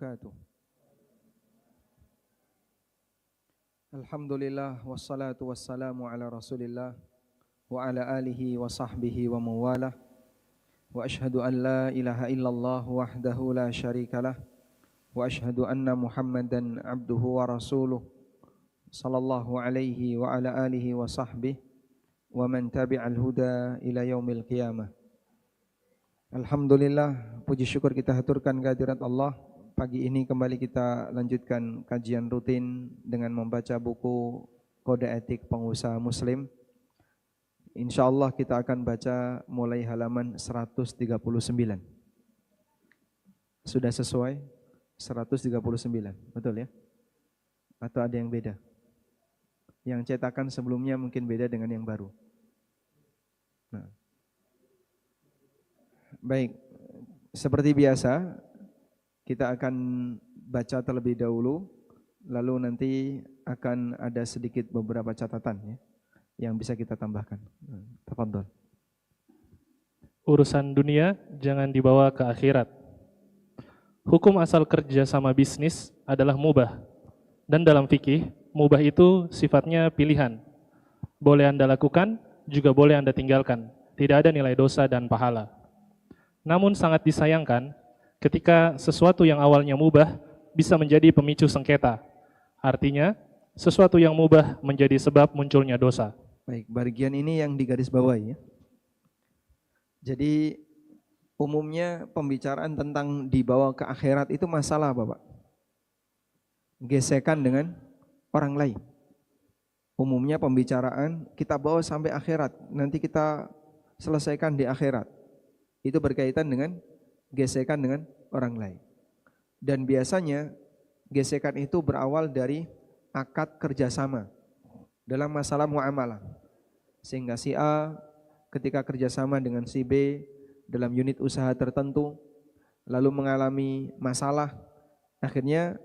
wabarakatuh. Alhamdulillah wassalatu wassalamu ala Rasulillah wa ala alihi wa sahbihi wa mawalah. Wa ashhadu an la ilaha illallah wahdahu la syarikalah wa ashhadu anna Muhammadan abduhu wa rasuluh sallallahu alaihi wa ala alihi wa sahbihi wa man tabi'al huda ila yaumil qiyamah. Alhamdulillah, puji syukur kita haturkan kehadirat Allah. Pagi ini kembali kita lanjutkan kajian rutin dengan membaca buku Kode Etik Pengusaha Muslim. InsyaAllah kita akan baca mulai halaman 139. Sudah sesuai? 139, betul ya? Atau ada yang beda? Yang cetakan sebelumnya mungkin beda dengan yang baru. Nah. Baik, seperti biasa kita akan baca terlebih dahulu, lalu nanti akan ada sedikit beberapa catatan ya, yang bisa kita tambahkan. Tafadhol. Urusan dunia jangan dibawa ke akhirat. Hukum asal kerja sama bisnis adalah mubah. Dan dalam fikih, mubah itu sifatnya pilihan. Boleh Anda lakukan, juga boleh Anda tinggalkan. Tidak ada nilai dosa dan pahala. Namun sangat disayangkan ketika sesuatu yang awalnya mubah bisa menjadi pemicu sengketa. Artinya, sesuatu yang mubah menjadi sebab munculnya dosa. Baik, bagian ini yang digarisbawahi ya. Jadi umumnya pembicaraan tentang dibawa ke akhirat itu masalah apa, Pak? Gesekan dengan orang lain. Umumnya pembicaraan kita bawa sampai akhirat, nanti kita selesaikan di akhirat. Itu berkaitan dengan gesekan dengan orang lain. Dan biasanya gesekan itu berawal dari akad kerjasama dalam masalah muamalah. Sehingga si A ketika kerjasama dengan si B dalam unit usaha tertentu, lalu mengalami masalah, akhirnya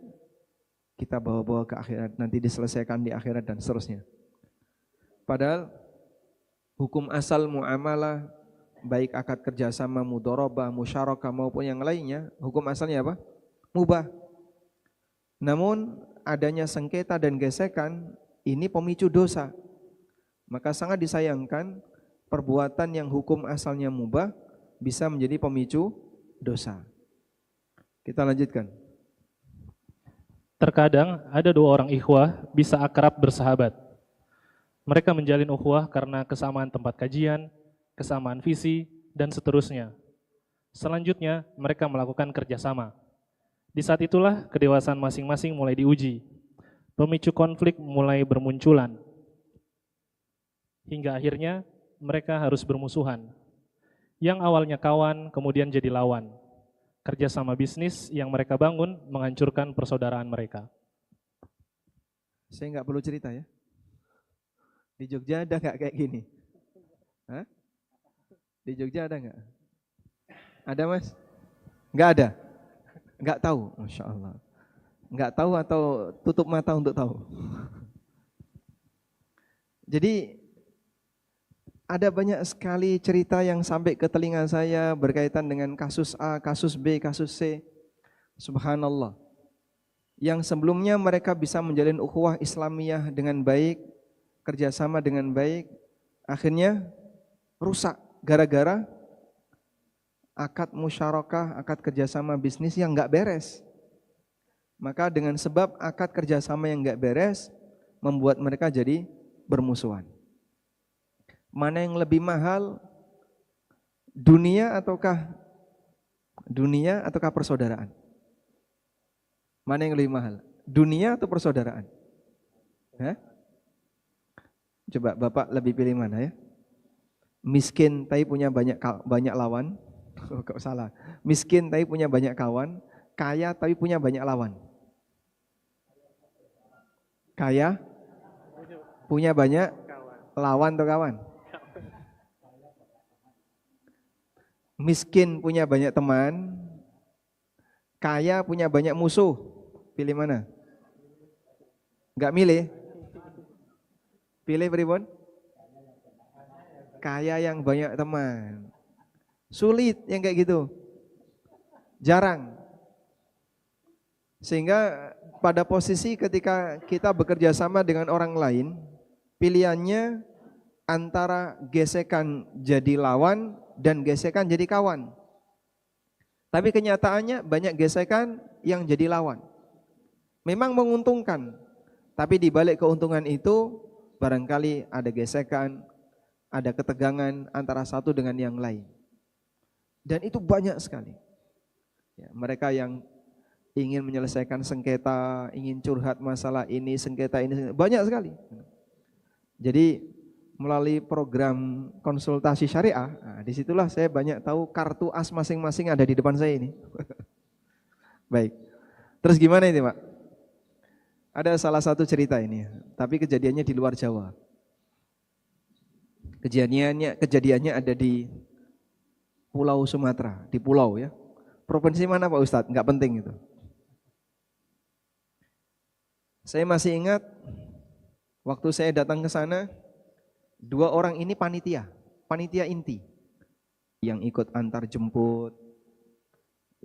kita bawa-bawa ke akhirat, nanti diselesaikan di akhirat dan seterusnya. Padahal hukum asal muamalah, baik akad kerjasama, mudharabah, musyarakah maupun yang lainnya, hukum asalnya apa? Mubah. Namun adanya sengketa dan gesekan ini pemicu dosa. Maka sangat disayangkan perbuatan yang hukum asalnya mubah bisa menjadi pemicu dosa. Kita lanjutkan. Terkadang ada dua orang ikhwah bisa akrab bersahabat. Mereka menjalin ukhuwah karena kesamaan tempat kajian, kesamaan visi, dan seterusnya. Selanjutnya, mereka melakukan kerjasama. Di saat itulah kedewasaan masing-masing mulai diuji. Pemicu konflik mulai bermunculan. Hingga akhirnya, mereka harus bermusuhan. Yang awalnya kawan, kemudian jadi lawan. Kerjasama bisnis yang mereka bangun menghancurkan persaudaraan mereka. Saya nggak perlu cerita ya. Di Jogja ada nggak kayak gini? Hah? Di Jogja ada nggak? Ada Mas? Nggak ada? Nggak tahu? Masya Allah. Nggak tahu atau tutup mata untuk tahu? Jadi ada banyak sekali cerita yang sampai ke telinga saya berkaitan dengan kasus A, kasus B, kasus C. Subhanallah. Yang sebelumnya mereka bisa menjalin ukhuwah Islamiyah dengan baik, kerjasama dengan baik, akhirnya rusak gara-gara akad musyarakah, akad kerjasama bisnis yang nggak beres. Maka dengan sebab akad kerjasama yang nggak beres, membuat mereka jadi bermusuhan. Mana yang lebih mahal, dunia ataukah persaudaraan? Mana yang lebih mahal, dunia atau persaudaraan? Hah? Coba Bapak lebih pilih mana ya? Miskin tapi punya banyak lawan. Oh, kok salah. Miskin tapi punya banyak kawan, kaya tapi punya banyak lawan. Kaya punya banyak lawan atau kawan? Miskin punya banyak teman, kaya punya banyak musuh. Pilih mana? Enggak milih? Pilih pripun? Kaya yang banyak teman. Sulit yang kayak gitu. Jarang. Sehingga pada posisi ketika kita bekerja sama dengan orang lain, pilihannya antara gesekan jadi lawan dan gesekan jadi kawan. Tapi kenyataannya banyak gesekan yang jadi lawan. Memang menguntungkan, tapi di balik keuntungan itu barangkali ada gesekan, ada ketegangan antara satu dengan yang lain. Dan itu banyak sekali. Ya, mereka yang ingin menyelesaikan sengketa, ingin curhat masalah ini, sengketa ini, banyak sekali. Jadi melalui program konsultasi syariah, nah, disitulah saya banyak tahu kartu as masing-masing ada di depan saya ini. Baik, terus gimana ini Pak? Ada salah satu cerita ini, tapi kejadiannya di luar Jawa. Kejadiannya ada di Pulau Sumatera, di pulau ya. Provinsi mana Pak Ustadz? Enggak penting itu. Saya masih ingat waktu saya datang ke sana, 2 orang ini panitia inti yang ikut antar jemput,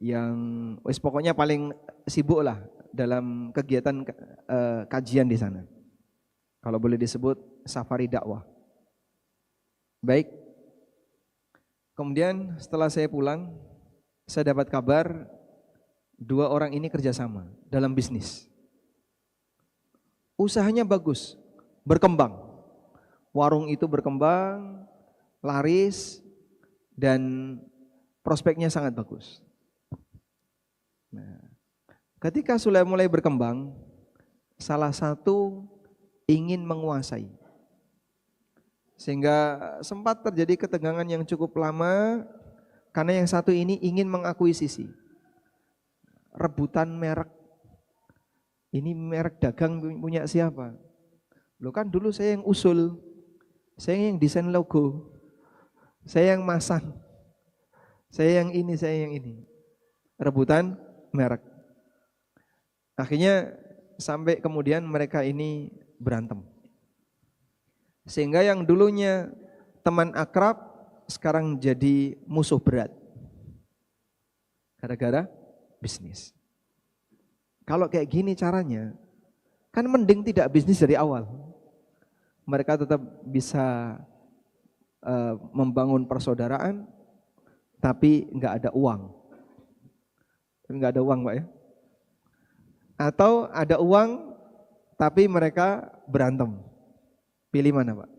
yang pokoknya paling sibuk lah dalam kegiatan kajian di sana. Kalau boleh disebut safari dakwah. Baik. Kemudian setelah saya pulang, saya dapat kabar 2 orang ini kerjasama dalam bisnis. Usahanya bagus, berkembang. Warung itu berkembang, laris, dan prospeknya sangat bagus. Nah, ketika sudah mulai berkembang, salah satu ingin menguasai. Sehingga sempat terjadi ketegangan yang cukup lama, karena yang satu ini ingin mengakuisisi. Rebutan merek. Ini merek dagang punya siapa? Loh kan dulu saya yang usul, saya yang desain logo, saya yang masang, saya yang ini. Rebutan merek. Akhirnya sampai kemudian mereka ini berantem. Sehingga yang dulunya teman akrab sekarang jadi musuh berat. Gara-gara bisnis. Kalau kayak gini caranya, kan mending tidak bisnis dari awal. Mereka tetap bisa membangun persaudaraan, tapi nggak ada uang. Nggak ada uang Pak ya. Atau ada uang, tapi mereka berantem. Pilih mana Pak?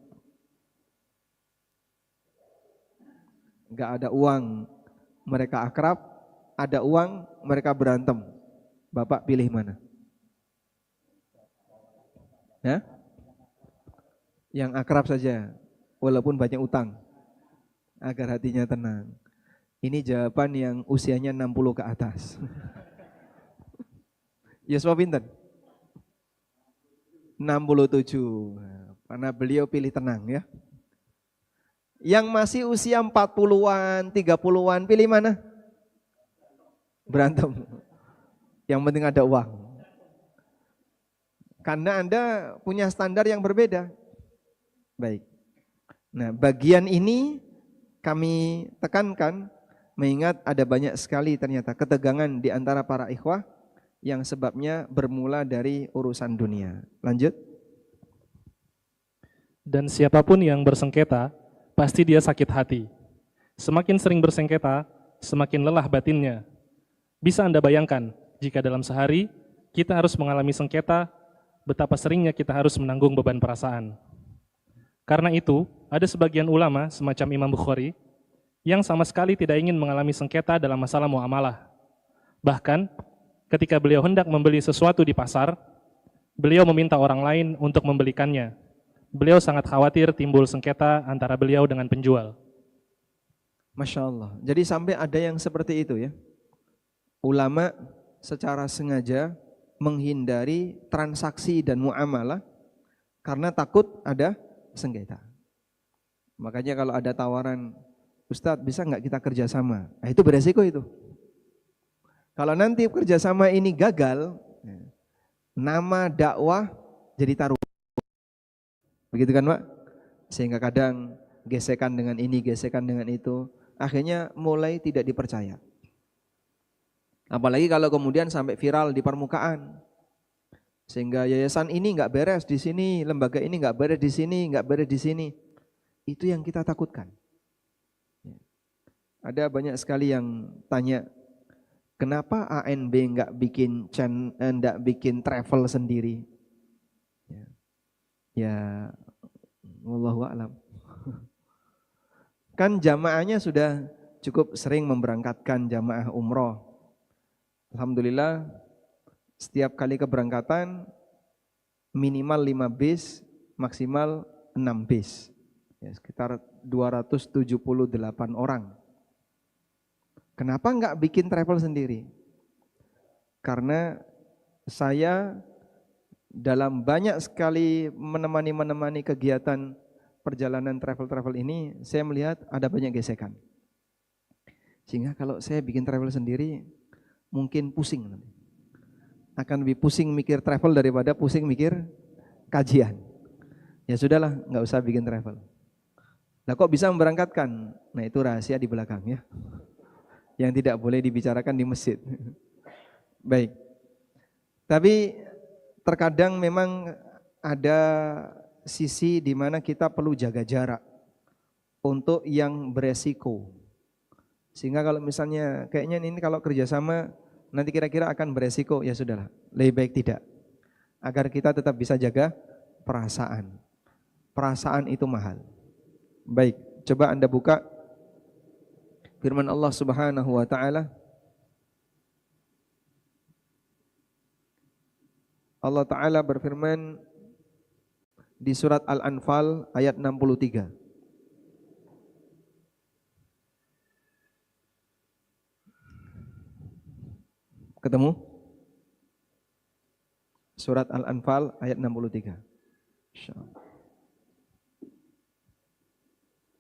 Nggak ada uang, mereka akrab. Ada uang, mereka berantem. Bapak pilih mana? Ya? Yang akrab saja, walaupun banyak utang, agar hatinya tenang. Ini jawaban yang usianya 60 ke atas. Yusuf pinten? 67. Karena beliau pilih tenang ya. Yang masih usia 40-an, 30-an, pilih mana? Berantem. Yang penting ada uang. Karena Anda punya standar yang berbeda. Baik. Nah, bagian ini kami tekankan, mengingat ada banyak sekali ternyata ketegangan di antara para ikhwah yang sebabnya bermula dari urusan dunia. Lanjut. Dan siapapun yang bersengketa, pasti dia sakit hati. Semakin sering bersengketa, semakin lelah batinnya. Bisa Anda bayangkan, jika dalam sehari kita harus mengalami sengketa, betapa seringnya kita harus menanggung beban perasaan. Karena itu, ada sebagian ulama semacam Imam Bukhari yang sama sekali tidak ingin mengalami sengketa dalam masalah muamalah. Bahkan, ketika beliau hendak membeli sesuatu di pasar, beliau meminta orang lain untuk membelikannya. Beliau sangat khawatir timbul sengketa antara beliau dengan penjual. Masya Allah. Jadi sampai ada yang seperti itu ya. Ulama secara sengaja menghindari transaksi dan muamalah karena takut ada sengketa. Makanya kalau ada tawaran, Ustadz bisa nggak kita kerjasama? Nah, itu beresiko itu. Kalau nanti kerjasama ini gagal, nama dakwah jadi taruh. Begitu kan Pak? Sehingga kadang gesekan dengan ini, gesekan dengan itu, akhirnya mulai tidak dipercaya. Apalagi kalau kemudian sampai viral di permukaan, sehingga yayasan ini nggak beres di sini, lembaga ini nggak beres di sini, nggak beres di sini. Itu yang kita takutkan. Ada banyak sekali yang tanya, kenapa ANB nggak bikin travel sendiri? Ya, wallahu a'lam. Kan jamaahnya sudah cukup sering memberangkatkan jamaah umroh. Alhamdulillah, setiap kali keberangkatan minimal 5 bis, maksimal 6 bis. Ya, sekitar 278 orang. Kenapa enggak bikin travel sendiri? Karena saya dalam banyak sekali menemani kegiatan perjalanan travel ini, saya melihat ada banyak gesekan. Sehingga kalau saya bikin travel sendiri, mungkin pusing nanti. Akan lebih pusing mikir travel daripada pusing mikir kajian. Ya sudahlah, nggak usah bikin travel. Nah kok bisa memberangkatkan? Nah itu rahasia di belakang ya, yang tidak boleh dibicarakan di masjid. Baik. Tapi terkadang memang ada sisi di mana kita perlu jaga jarak untuk yang beresiko. Sehingga kalau misalnya kayaknya ini kalau kerjasama nanti kira-kira akan beresiko, ya sudahlah, lebih baik tidak. Agar kita tetap bisa jaga perasaan. Perasaan itu mahal. Baik, coba Anda buka firman Allah Subhanahu wa taala. Allah taala berfirman di surat Al-Anfal ayat 63. Ketemu? Surat Al-Anfal ayat 63.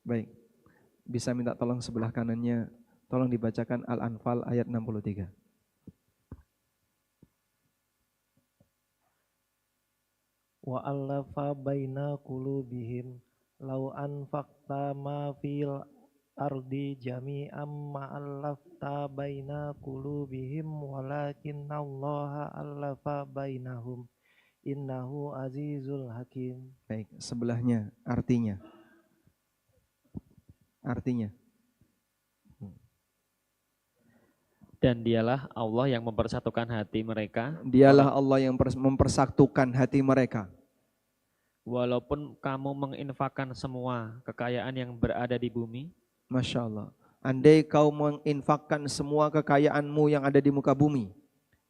Baik. Bisa minta tolong sebelah kanannya, tolong dibacakan Al-Anfal ayat 63. Wa allafa baina qulubihim law anfaqta ma fil ardi jami'an ma allafta baina qulubihim walakinallaha allafa bainahum innahu azizul hakim. Baik, sebelahnya artinya. Dan dialah Allah yang mempersatukan hati mereka. Dialah Allah yang mempersatukan hati mereka. Walaupun kamu menginfakkan semua kekayaan yang berada di bumi. Masya Allah. Andai kau menginfakkan semua kekayaanmu yang ada di muka bumi,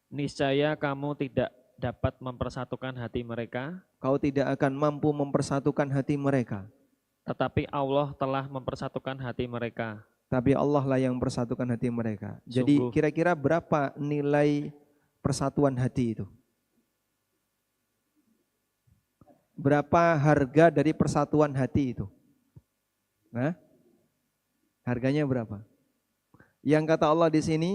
niscaya kamu tidak dapat mempersatukan hati mereka. Kau tidak akan mampu mempersatukan hati mereka. Tetapi Allah telah mempersatukan hati mereka. Tapi Allah lah yang mempersatukan hati mereka. Jadi kira-kira berapa nilai persatuan hati itu? Berapa harga dari persatuan hati itu? Nah, harganya berapa? Yang kata Allah di sini,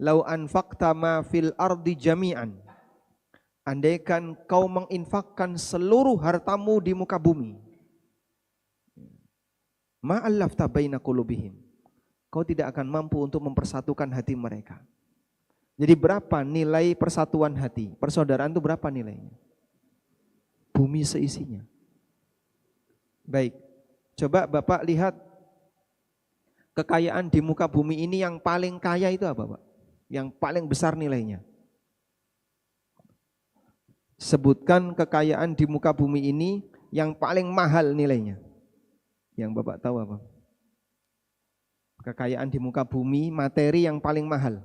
lau anfaqta ma fil ardi jami'an. Andaikan kau menginfakkan seluruh hartamu di muka bumi, ma'allafta baina qulubihim, kau tidak akan mampu untuk mempersatukan hati mereka. Jadi berapa nilai persatuan hati? Persaudaraan itu berapa nilainya? Bumi seisinya. Baik, coba Bapak lihat kekayaan di muka bumi ini yang paling kaya itu apa Pak? Yang paling besar nilainya. Sebutkan kekayaan di muka bumi ini yang paling mahal nilainya. Yang Bapak tahu apa? Kekayaan di muka bumi, materi yang paling mahal.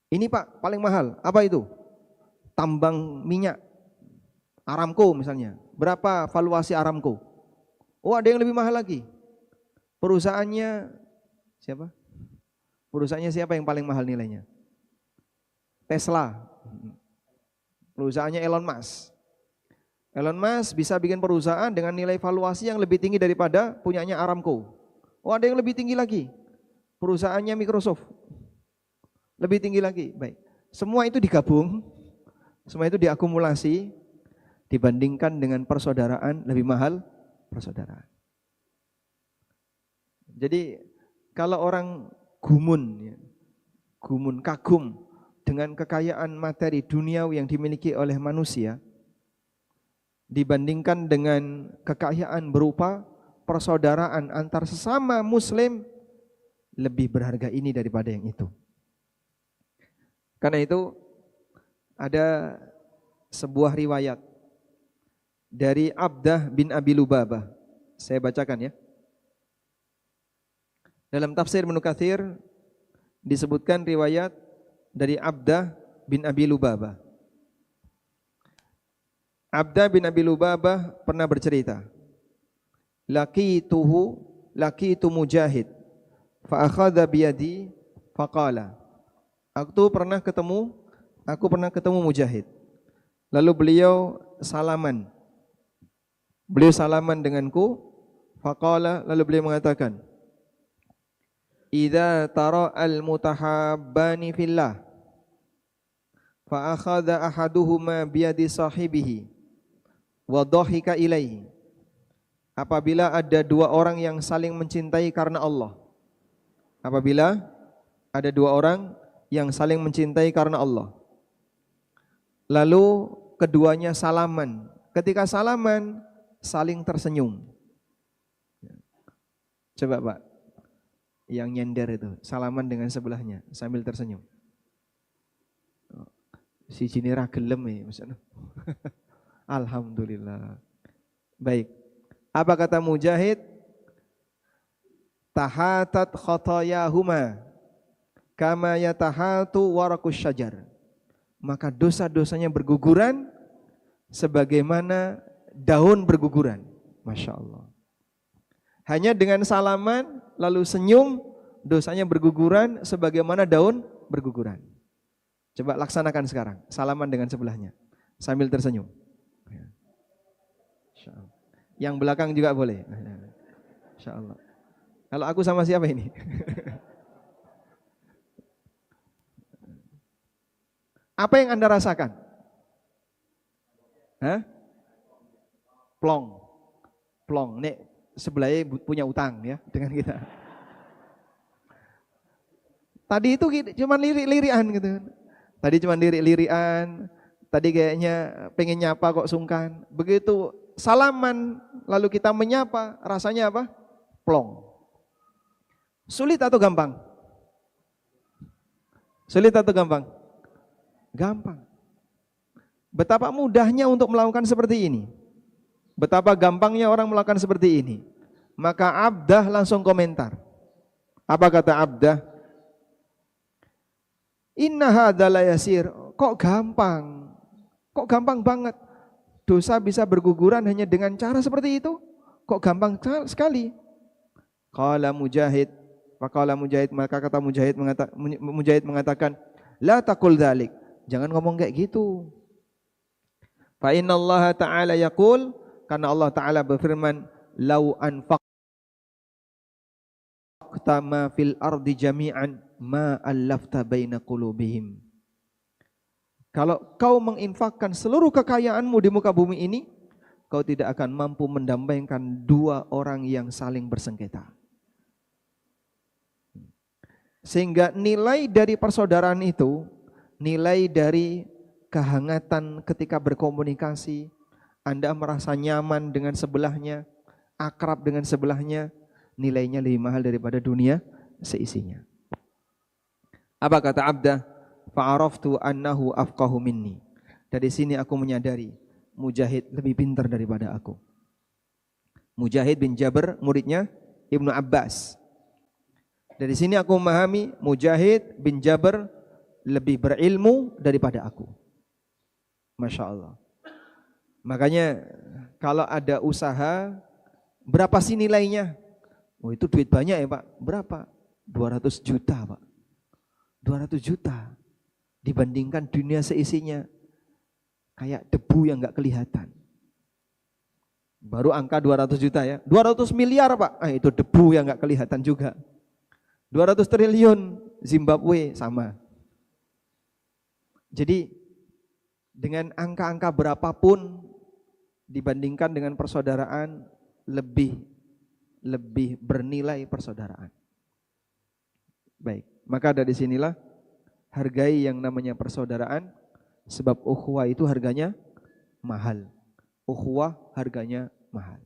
Ini Pak, paling mahal. Apa itu? Tambang minyak. Aramco misalnya. Berapa valuasi Aramco? Oh, ada yang lebih mahal lagi. Perusahaannya siapa? Perusahaannya siapa yang paling mahal nilainya? Tesla. Perusahaannya Elon Musk. Elon Musk bisa bikin perusahaan dengan nilai valuasi yang lebih tinggi daripada punyanya Aramco. Oh, ada yang lebih tinggi lagi. Perusahaannya Microsoft. Lebih tinggi lagi. Baik. Semua itu digabung, semua itu diakumulasi, dibandingkan dengan persaudaraan, lebih mahal persaudaraan. Jadi kalau orang gumun, kagum dengan kekayaan materi duniawi yang dimiliki oleh manusia dibandingkan dengan kekayaan berupa persaudaraan antar sesama muslim, lebih berharga ini daripada yang itu. Karena itu ada sebuah riwayat dari Abdah bin Abi Lubabah. Saya bacakan ya. Dalam tafsir Ibnu Katsir disebutkan riwayat dari Abdah bin Abi Lubabah. Abdah bin Abi Lubabah pernah bercerita, laqitu Mujahid fa akhadha bi yadi faqala. Aku pernah ketemu Mujahid. Lalu beliau salaman. Beliau salaman denganku, faqala, lalu beliau mengatakan, idza tara al-mutahabbani fillah fa akhadha ahaduhuma bi yadi sahibihi wa dhahika ilaihi. Apabila ada dua orang yang saling mencintai karena Allah. Apabila ada dua orang yang saling mencintai karena Allah, lalu keduanya salaman. Ketika salaman, saling tersenyum. Coba Pak, yang nyender itu salaman dengan sebelahnya sambil tersenyum. Si jini ra gelem ya maksudnya. Alhamdulillah. Baik. Apa kata Mujahid? Tahatat khatayahuma kama yatahatu warakus syajar. Maka dosa-dosanya berguguran sebagaimana daun berguguran. Masya Allah. Hanya dengan salaman lalu senyum, dosanya berguguran sebagaimana daun berguguran. Coba laksanakan sekarang, salaman dengan sebelahnya sambil tersenyum. Yang belakang juga boleh. Insya Allah. Kalau aku sama siapa ini? Apa yang Anda rasakan? Hah? Plong. Nek sebelahnya punya utang ya dengan kita. Tadi itu cuma lirik-lirian gitu. Tadi cuma lirik-lirian. Tadi kayaknya pengen nyapa kok sungkan. Begitu salaman lalu kita menyapa, rasanya apa? Plong. Sulit atau gampang? Sulit atau gampang? Gampang. Betapa mudahnya untuk melakukan seperti ini. Betapa gampangnya orang melakukan seperti ini. Maka Abdah langsung komentar. Apa kata Abdah? Inna hadza la yasir. Kok gampang? Kok gampang banget? Dosa bisa berguguran hanya dengan cara seperti itu? Kok gampang sekali? Qala Mujahid, faqala Mujahid, maka kata Mujahid mengatakan, la taqul dzalik. Jangan ngomong kayak gitu. Fa innallaha ta'ala yaqul, karena Allah Ta'ala berfirman, lau anfaqta ma fil ardi jami'an ma allafta baina qulubihim. Kalau kau menginfakkan seluruh kekayaanmu di muka bumi ini, kau tidak akan mampu mendamaikan dua orang yang saling bersengketa. Sehingga nilai dari persaudaraan itu, nilai dari kehangatan ketika berkomunikasi, Anda merasa nyaman dengan sebelahnya, akrab dengan sebelahnya, nilainya lebih mahal daripada dunia seisinya. Apa kata Abdah? Fa'araftu annahu afqahu minni. Dari sini aku menyadari Mujahid lebih pintar daripada aku. Mujahid bin Jabr, muridnya Ibnu Abbas. Dari sini aku memahami Mujahid bin Jabr lebih berilmu daripada aku. Masya Allah. Makanya kalau ada usaha, berapa sih nilainya? Oh itu duit banyak ya Pak. Berapa? 200 juta Pak. 200 juta. Dibandingkan dunia seisinya, kayak debu yang gak kelihatan. Baru angka 200 juta ya. 200 miliar Pak, itu debu yang gak kelihatan juga. 200 triliun Zimbabwe sama. Jadi dengan angka-angka berapapun dibandingkan dengan persaudaraan, lebih bernilai persaudaraan. Baik, maka dari sinilah hargai yang namanya persaudaraan, sebab ukhuwah itu harganya mahal. Ukhuwah harganya mahal.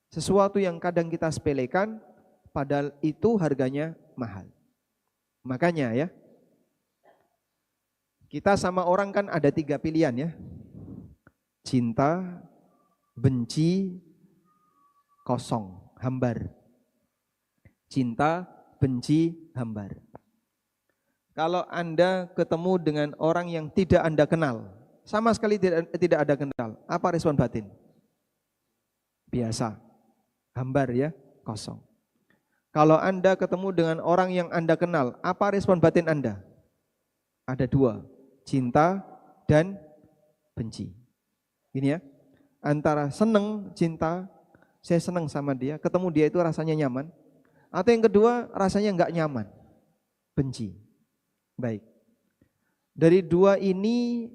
Sesuatu yang kadang kita sepelekan, padahal itu harganya mahal. Makanya ya, kita sama orang kan ada 3 pilihan ya. Cinta, benci, kosong, hambar. Cinta, benci, hambar. Kalau Anda ketemu dengan orang yang tidak Anda kenal, sama sekali tidak ada kenal, apa respon batin? Biasa, hambar ya, kosong. Kalau Anda ketemu dengan orang yang Anda kenal, apa respon batin Anda? Ada 2, cinta dan benci. Ini ya, antara seneng, cinta, saya senang sama dia, ketemu dia itu rasanya nyaman. Atau yang kedua, rasanya enggak nyaman, benci. Baik, dari 2 ini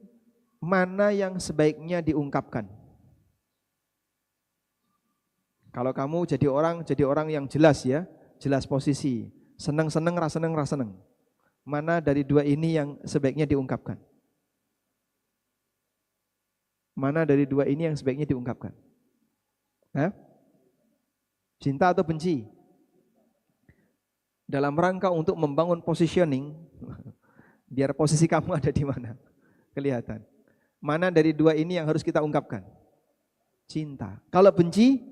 mana yang sebaiknya diungkapkan? Kalau kamu jadi orang yang jelas ya, jelas posisi, seneng-seneng, raseneng, raseneng. Mana dari 2 ini yang sebaiknya diungkapkan? Mana dari 2 ini yang sebaiknya diungkapkan? Hah? Cinta atau benci? Dalam rangka untuk membangun positioning, biar posisi kamu ada di mana, kelihatan. Mana dari 2 ini yang harus kita ungkapkan? Cinta. Kalau benci,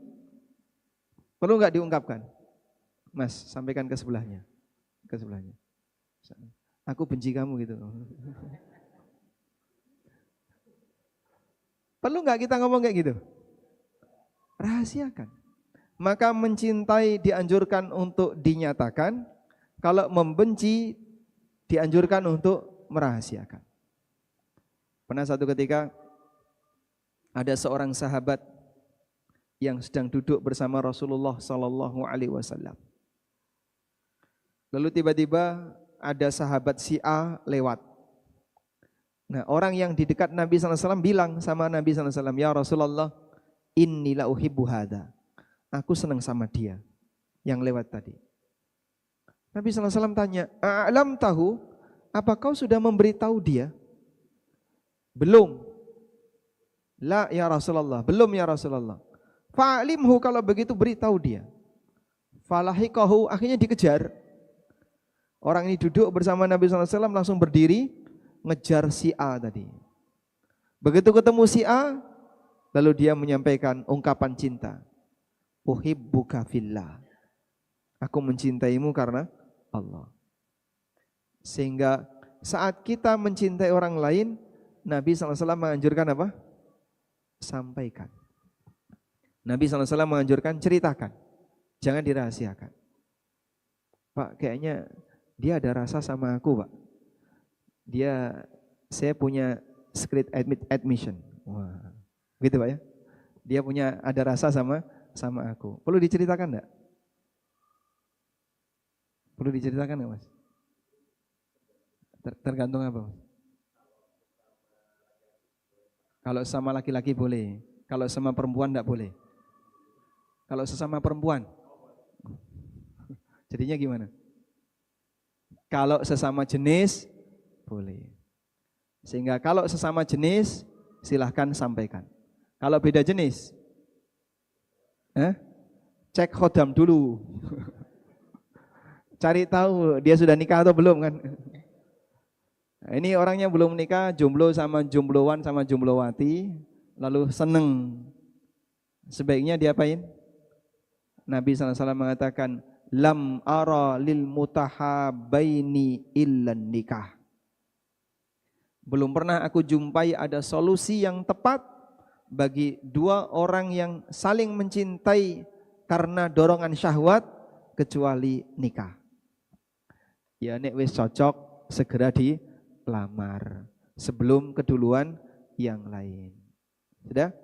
perlu nggak diungkapkan? Mas, sampaikan ke sebelahnya. Ke sebelahnya. Aku benci kamu gitu. Perlu nggak kita ngomong kayak gitu? Rahasiakan. Maka mencintai dianjurkan untuk dinyatakan, kalau membenci dianjurkan untuk merahasiakan. Pernah satu ketika ada seorang sahabat yang sedang duduk bersama Rasulullah sallallahu alaihi wasallam. Lalu tiba-tiba ada sahabat si A lewat. Nah, orang yang di dekat Nabi sallallahu alaihi wasallam bilang sama Nabi sallallahu alaihi wasallam, "Ya Rasulullah, inni la uhibbu hadza." Aku senang sama dia yang lewat tadi. Nabi sallallahu alaihi wasallam tanya, "A'lam tahu? Apa kau sudah memberitahu dia?" Belum. La ya Rasulullah, belum ya Rasulullah. Fa'alimhu, kalau begitu beritahu dia. Falahikahu, akhirnya dikejar. Orang ini duduk bersama Nabi sallallahu alaihi wasallam langsung berdiri ngejar si A tadi. Begitu ketemu si A, lalu dia menyampaikan ungkapan cinta. Uhibbuka fillah. Aku mencintaimu karena Allah. Sehingga saat kita mencintai orang lain, Nabi sallallahu alaihi wasallam menganjurkan apa? Sampaikan. Nabi sallallahu alaihi wasallam menganjurkan ceritakan. Jangan dirahasiakan. Pak, kayaknya dia ada rasa sama aku, Pak. Saya punya secret admission. Wah, gitu Pak ya. Dia punya ada rasa sama aku. Perlu diceritakan enggak? Perlu diceritakan enggak, Mas? Tergantung apa, Mas? Kalau sama laki-laki boleh. Kalau sama perempuan enggak boleh. Kalau sesama perempuan, jadinya gimana? Kalau sesama jenis, boleh. Sehingga kalau sesama jenis, silahkan sampaikan. Kalau beda jenis, cek khodam dulu. Cari tahu dia sudah nikah atau belum kan. Nah, ini orangnya belum nikah, jomblo sama jomblowan sama jomblowati, lalu seneng. Sebaiknya diapain? Nabi SAW mengatakan, lam ara lil mutahabaini illan nikah. Belum pernah aku jumpai ada solusi yang tepat bagi 2 orang yang saling mencintai karena dorongan syahwat kecuali nikah. Ya nek wis cocok segera dilamar sebelum keduluan yang lain. Sudah?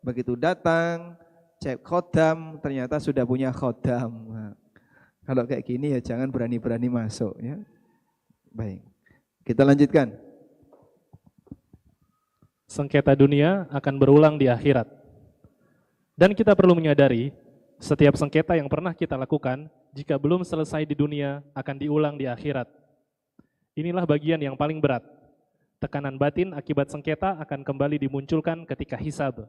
Begitu datang cek khodam ternyata sudah punya khodam. Nah, kalau kayak gini ya jangan berani-berani masuk ya. Baik. Kita lanjutkan. Sengketa dunia akan berulang di akhirat. Dan kita perlu menyadari, setiap sengketa yang pernah kita lakukan, jika belum selesai di dunia, akan diulang di akhirat. Inilah bagian yang paling berat. Tekanan batin akibat sengketa akan kembali dimunculkan ketika hisab.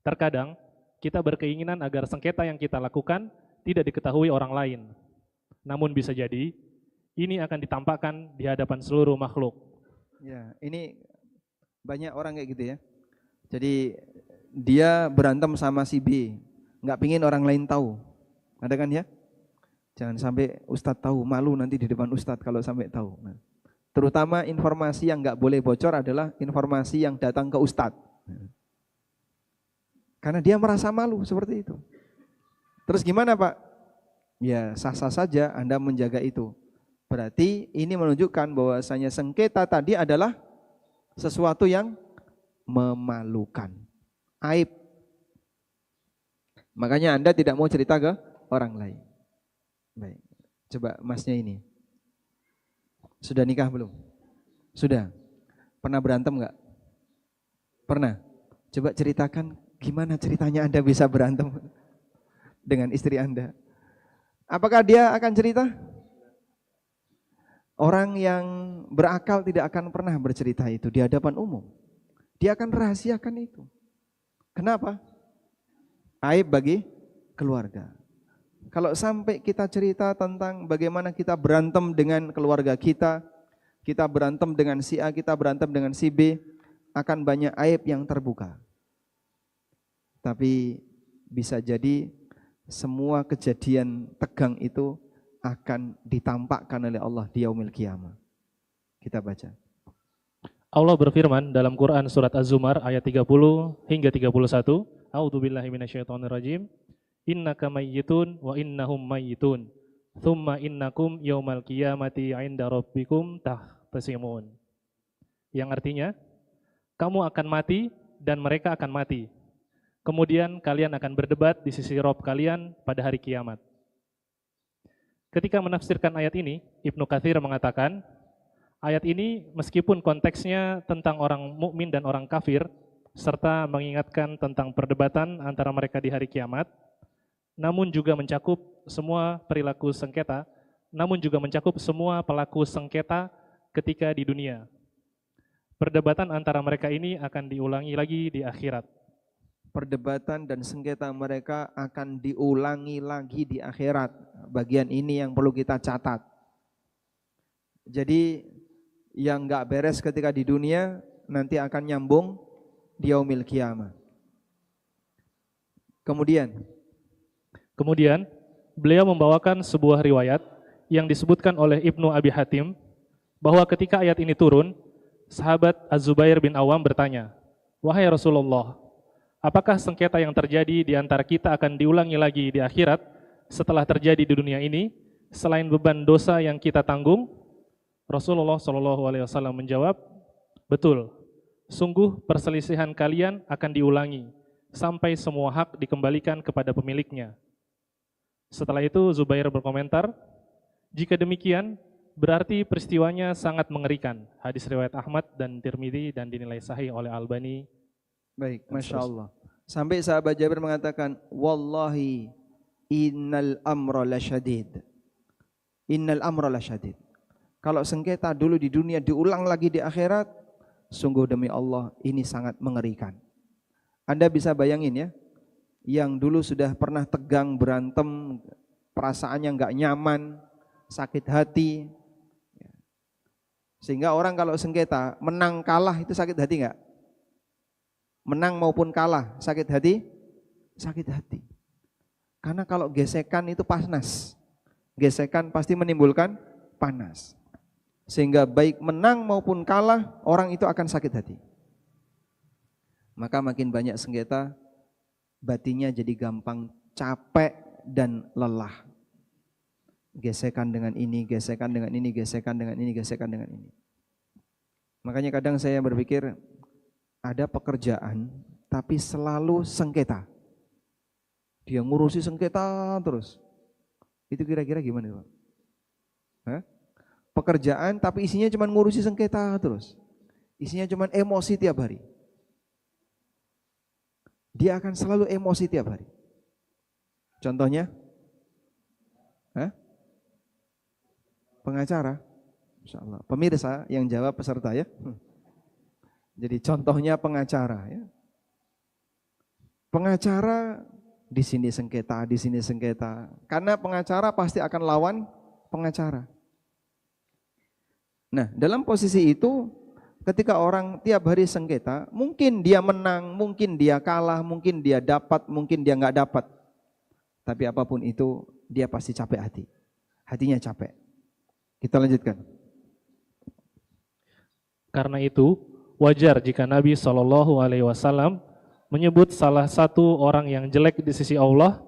Terkadang, kita berkeinginan agar sengketa yang kita lakukan tidak diketahui orang lain. Namun bisa jadi, ini akan ditampakkan di hadapan seluruh makhluk. Ya, ini banyak orang kayak gitu ya. Jadi dia berantem sama si B, nggak pingin orang lain tahu. Ada kan ya? Jangan sampai Ustadz tahu, malu nanti di depan Ustadz kalau sampai tahu. Nah, terutama informasi yang nggak boleh bocor adalah informasi yang datang ke Ustadz. Karena dia merasa malu seperti itu. Terus gimana Pak? Ya sah-sah saja Anda menjaga itu. Berarti ini menunjukkan bahwasanya sengketa tadi adalah sesuatu yang memalukan, aib. Makanya Anda tidak mau cerita ke orang lain. Baik, coba masnya ini. Sudah nikah belum? Sudah. Pernah berantem enggak? Pernah. Coba ceritakan gimana ceritanya Anda bisa berantem dengan istri Anda. Apakah dia akan cerita? Orang yang berakal tidak akan pernah bercerita itu di hadapan umum. Dia akan rahasiakan itu. Kenapa? Aib bagi keluarga. Kalau sampai kita cerita tentang bagaimana kita berantem dengan keluarga kita berantem dengan si A, kita berantem dengan si B, akan banyak aib yang terbuka. Tapi bisa jadi semua kejadian tegang itu akan ditampakkan oleh Allah di yaumil qiyamah. Kita baca. Allah berfirman dalam Quran surat Az-Zumar ayat 30 hingga 31, A'udzubillahi minasyaitonirrajim. Innaka mayyitun wa innahum mayyitun. Tsumma innakum yaumal qiyamati 'inda rabbikum tahtasimun. Yang artinya, kamu akan mati dan mereka akan mati. Kemudian kalian akan berdebat di sisi Rabb kalian pada hari kiamat. Ketika menafsirkan ayat ini, Ibnu Katsir mengatakan, ayat ini meskipun konteksnya tentang orang mukmin dan orang kafir, serta mengingatkan tentang perdebatan antara mereka di hari kiamat, namun juga mencakup semua perilaku sengketa, namun juga mencakup semua pelaku sengketa ketika di dunia. Perdebatan antara mereka ini akan diulangi lagi di akhirat. Perdebatan dan sengketa mereka akan diulangi lagi di akhirat. Bagian ini yang perlu kita catat. Jadi yang enggak beres ketika di dunia nanti akan nyambung di yaumil qiyamah. Kemudian beliau membawakan sebuah riwayat yang disebutkan oleh Ibnu Abi Hatim bahwa ketika ayat ini turun, sahabat Az-Zubair bin Awam bertanya, "Wahai Rasulullah, apakah sengketa yang terjadi di antara kita akan diulangi lagi di akhirat setelah terjadi di dunia ini selain beban dosa yang kita tanggung?" Rasulullah SAW menjawab, "Betul, sungguh perselisihan kalian akan diulangi sampai semua hak dikembalikan kepada pemiliknya." Setelah itu Zubair berkomentar, "Jika demikian, berarti peristiwanya sangat mengerikan." Hadis riwayat Ahmad dan Tirmidzi dan dinilai sahih oleh Albani. Baik, Masya Allah. Sampai sahabat Jabir mengatakan, "Wallahi innal amra lasyadid." Innal amra lasyadid. Kalau sengketa dulu di dunia diulang lagi di akhirat, sungguh demi Allah ini sangat mengerikan. Anda bisa bayangin ya, yang dulu sudah pernah tegang berantem, perasaannya nggak nyaman, sakit hati, sehingga orang kalau sengketa menang kalah itu sakit hati nggak? Menang maupun kalah sakit hati? Sakit hati. Karena kalau gesekan itu panas, gesekan pasti menimbulkan panas, sehingga baik menang maupun kalah orang itu akan sakit hati. Maka makin banyak sengketa, batinnya jadi gampang capek dan lelah. Gesekan dengan ini, gesekan dengan ini, gesekan dengan ini, gesekan dengan ini. Makanya kadang saya berpikir ada pekerjaan tapi selalu sengketa. Dia ngurusi sengketa terus. Itu kira-kira gimana Pak? Hah? Pekerjaan tapi isinya cuma ngurusi sengketa terus. Isinya cuma emosi tiap hari. Dia akan selalu emosi tiap hari. Contohnya? Pengacara. Insyaallah. Pemirsa yang jawab peserta ya. Jadi contohnya pengacara ya. Pengacara di sini sengketa, di sini sengketa. Karena pengacara pasti akan lawan pengacara. Nah, dalam posisi itu ketika orang tiap hari sengketa, mungkin dia menang, mungkin dia kalah, mungkin dia dapat, mungkin dia nggak dapat. Tapi apapun itu, dia pasti capek hati. Hatinya capek. Kita lanjutkan. Karena itu, wajar jika Nabi SAW menyebut salah satu orang yang jelek di sisi Allah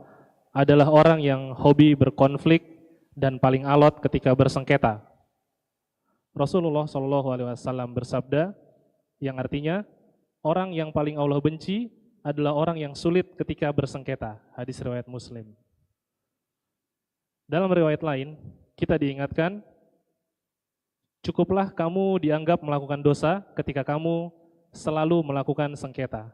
adalah orang yang hobi berkonflik dan paling alot ketika bersengketa. Rasulullah SAW bersabda, yang artinya, orang yang paling Allah benci adalah orang yang sulit ketika bersengketa. Hadis riwayat Muslim. Dalam riwayat lain, kita diingatkan, cukuplah kamu dianggap melakukan dosa ketika kamu selalu melakukan sengketa.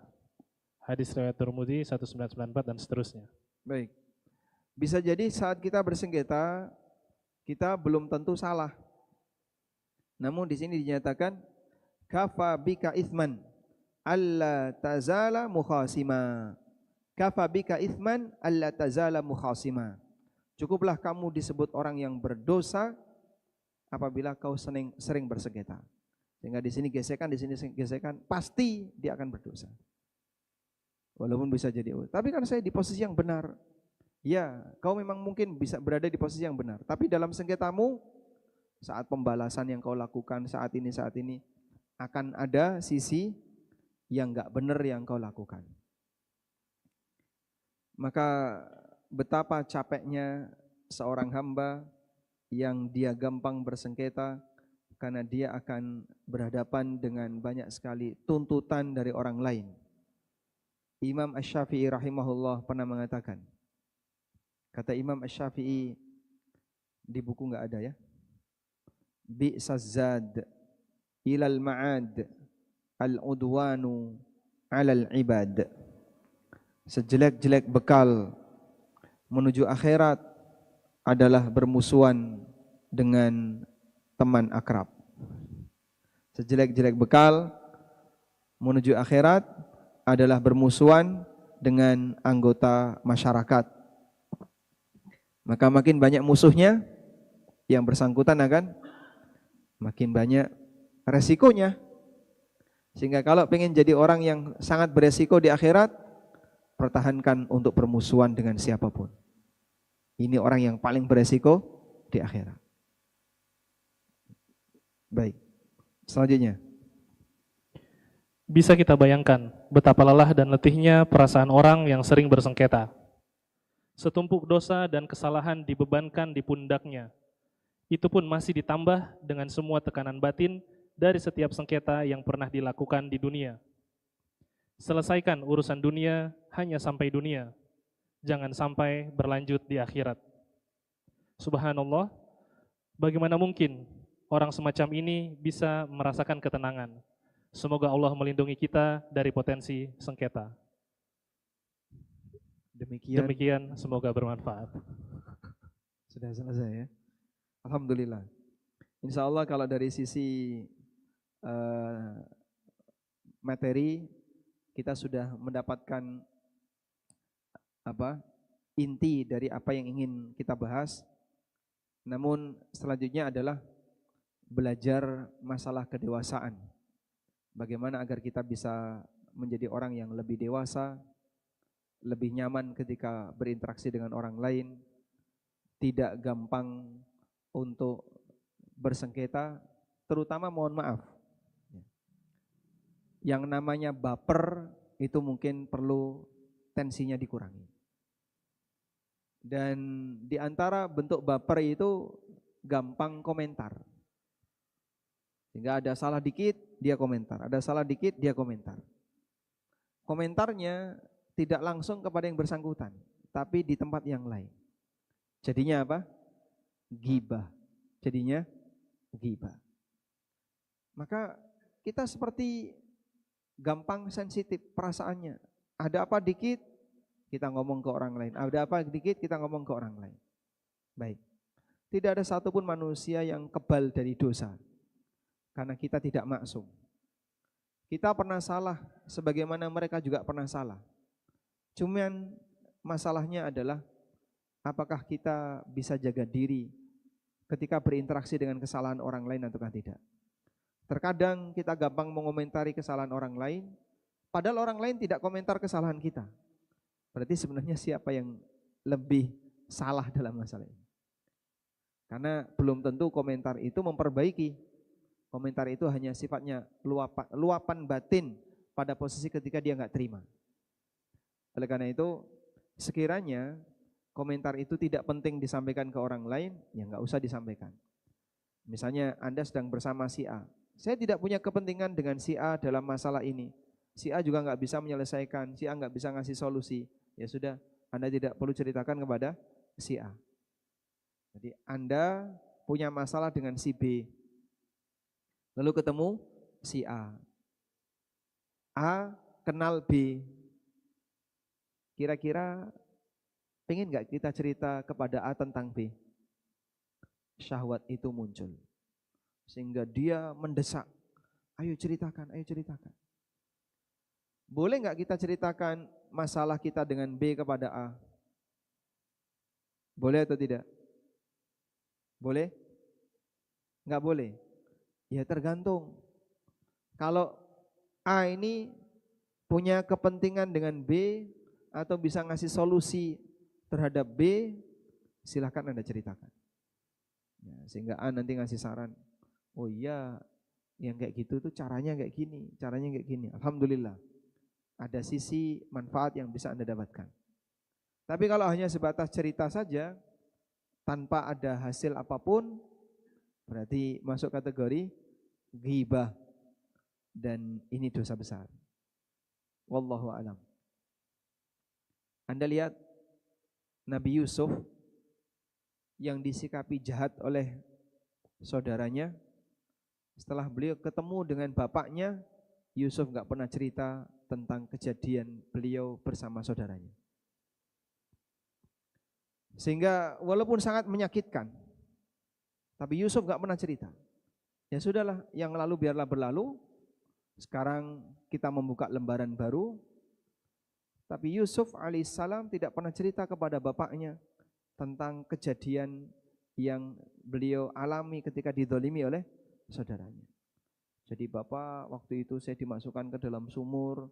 Hadis riwayat Tirmidzi 1994 dan seterusnya. Baik. Bisa jadi saat kita bersengketa, kita belum tentu salah. Namun di sini dinyatakan kafa bika itsman alla tazala mukhasima. Kafa bika itsman alla tazala mukhasima. Cukuplah kamu disebut orang yang berdosa apabila kau sering bersengketa. Sehingga di sini gesekan, di sini gesekan, pasti dia akan berdosa. Walaupun bisa jadi, tapi kan saya di posisi yang benar. Ya, kau memang mungkin bisa berada di posisi yang benar. Tapi dalam sengketamu, saat pembalasan yang kau lakukan saat ini, akan ada sisi yang enggak benar yang kau lakukan. Maka betapa capeknya seorang hamba yang dia gampang bersengketa karena dia akan berhadapan dengan banyak sekali tuntutan dari orang lain. Imam Asy-Syafi'i rahimahullah pernah mengatakan, kata Imam Asy-Syafi'i di buku enggak ada ya, bi'saz-zad ilal ma'ad al-udwanu 'alal ibad. Sejelek-jelek bekal menuju akhirat adalah bermusuhan dengan teman akrab. Sejelek-jelek bekal menuju akhirat adalah bermusuhan dengan anggota masyarakat. Maka makin banyak musuhnya, yang bersangkutan akan makin banyak resikonya. Sehingga kalau pengen jadi orang yang sangat beresiko di akhirat, pertahankan untuk bermusuhan dengan siapapun. Ini orang yang paling beresiko di akhirat. Baik, selanjutnya. Bisa kita bayangkan betapa lelah dan letihnya perasaan orang yang sering bersengketa. Setumpuk dosa dan kesalahan dibebankan di pundaknya. Itu pun masih ditambah dengan semua tekanan batin dari setiap sengketa yang pernah dilakukan di dunia. Selesaikan urusan dunia hanya sampai dunia. Jangan sampai berlanjut di akhirat. Subhanallah, bagaimana mungkin orang semacam ini bisa merasakan ketenangan? Semoga Allah melindungi kita dari potensi sengketa. Demikian semoga bermanfaat. Sudah selesai ya. Alhamdulillah. Insya Allah kalau dari sisi materi kita sudah mendapatkan inti dari apa yang ingin kita bahas. Namun selanjutnya adalah belajar masalah kedewasaan. Bagaimana agar kita bisa menjadi orang yang lebih dewasa, lebih nyaman ketika berinteraksi dengan orang lain, tidak gampang untuk bersengketa, terutama mohon maaf, yang namanya baper itu mungkin perlu tensinya dikurangi. Dan di antara bentuk baper itu gampang komentar. Sehingga ada salah dikit, dia komentar. Ada salah dikit, dia komentar. Komentarnya tidak langsung kepada yang bersangkutan, tapi di tempat yang lain. Jadinya apa? Ghibah. Jadinya ghibah. Maka kita seperti gampang sensitif perasaannya. Ada apa dikit, kita ngomong ke orang lain. Ada apa dikit, kita ngomong ke orang lain. Baik. Tidak ada satupun manusia yang kebal dari dosa. Karena kita tidak maksum. Kita pernah salah sebagaimana mereka juga pernah salah. Cuman masalahnya adalah apakah kita bisa jaga diri ketika berinteraksi dengan kesalahan orang lain ataukah tidak. Terkadang kita gampang mengomentari kesalahan orang lain, padahal orang lain tidak komentar kesalahan kita. Berarti sebenarnya siapa yang lebih salah dalam masalah ini? Karena belum tentu komentar itu memperbaiki. Komentar itu hanya sifatnya luapan batin pada posisi ketika dia nggak terima. Oleh karena itu, sekiranya komentar itu tidak penting disampaikan ke orang lain, ya nggak usah disampaikan. Misalnya Anda sedang bersama si A. Saya tidak punya kepentingan dengan si A dalam masalah ini. Si A juga nggak bisa menyelesaikan, si A nggak bisa ngasih solusi. Ya sudah, Anda tidak perlu ceritakan kepada si A. Jadi Anda punya masalah dengan si B. Lalu ketemu si A. A kenal B. Kira-kira pengen nggak kita cerita kepada A tentang B? Syahwat itu muncul. Sehingga dia mendesak. Ayo ceritakan, ayo ceritakan. Boleh nggak kita ceritakan masalah kita dengan B kepada A? Boleh atau tidak? Boleh? Nggak boleh? Ya tergantung. Kalau A ini punya kepentingan dengan B atau bisa ngasih solusi terhadap B, silahkan Anda ceritakan. Ya, sehingga A nanti ngasih saran. Oh iya, yang kayak gitu tuh caranya kayak gini, caranya kayak gini. Alhamdulillah, ada sisi manfaat yang bisa Anda dapatkan. Tapi kalau hanya sebatas cerita saja, tanpa ada hasil apapun, berarti masuk kategori ghibah. Dan ini dosa besar. Wallahu a'lam. Anda lihat Nabi Yusuf yang disikapi jahat oleh saudaranya. Setelah beliau ketemu dengan bapaknya, Yusuf nggak pernah cerita tentang kejadian beliau bersama saudaranya. Sehingga walaupun sangat menyakitkan, tapi Yusuf nggak pernah cerita. Ya sudahlah, yang lalu biarlah berlalu. Sekarang kita membuka lembaran baru. Tapi Yusuf alaihissalam tidak pernah cerita kepada bapaknya tentang kejadian yang beliau alami ketika dizalimi oleh saudaranya. Jadi bapak, waktu itu saya dimasukkan ke dalam sumur,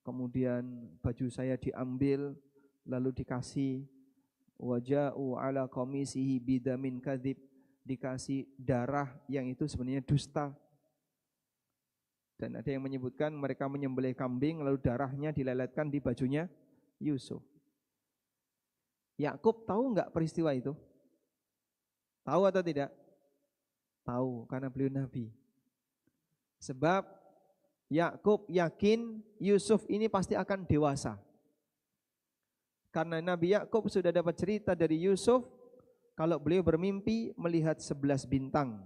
kemudian baju saya diambil, lalu dikasih waja'u ala qamisihi bidamin kadzib, dikasih darah yang itu sebenarnya dusta. Dan ada yang menyebutkan mereka menyembelih kambing lalu darahnya dileletkan di bajunya Yusuf. Yakub tahu enggak peristiwa itu? Tahu atau tidak? Tahu, karena beliau nabi. Sebab Yakub yakin Yusuf ini pasti akan dewasa. Karena Nabi Yakub sudah dapat cerita dari Yusuf kalau beliau bermimpi melihat 11 bintang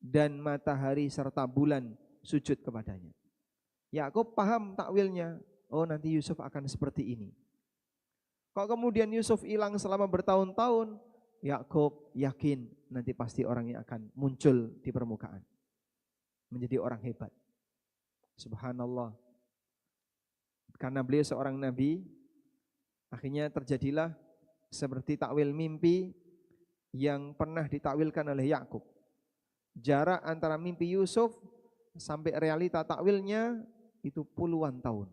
dan matahari serta bulan sujud kepadanya. Yakub paham takwilnya. Oh, nanti Yusuf akan seperti ini. Kalau kemudian Yusuf hilang selama bertahun-tahun, Yakub yakin nanti pasti orangnya akan muncul di permukaan. Menjadi orang hebat. Subhanallah. Karena beliau seorang nabi, akhirnya terjadilah seperti takwil mimpi yang pernah ditakwilkan oleh Yakub. Jarak antara mimpi Yusuf sampai realita takwilnya itu puluhan tahun.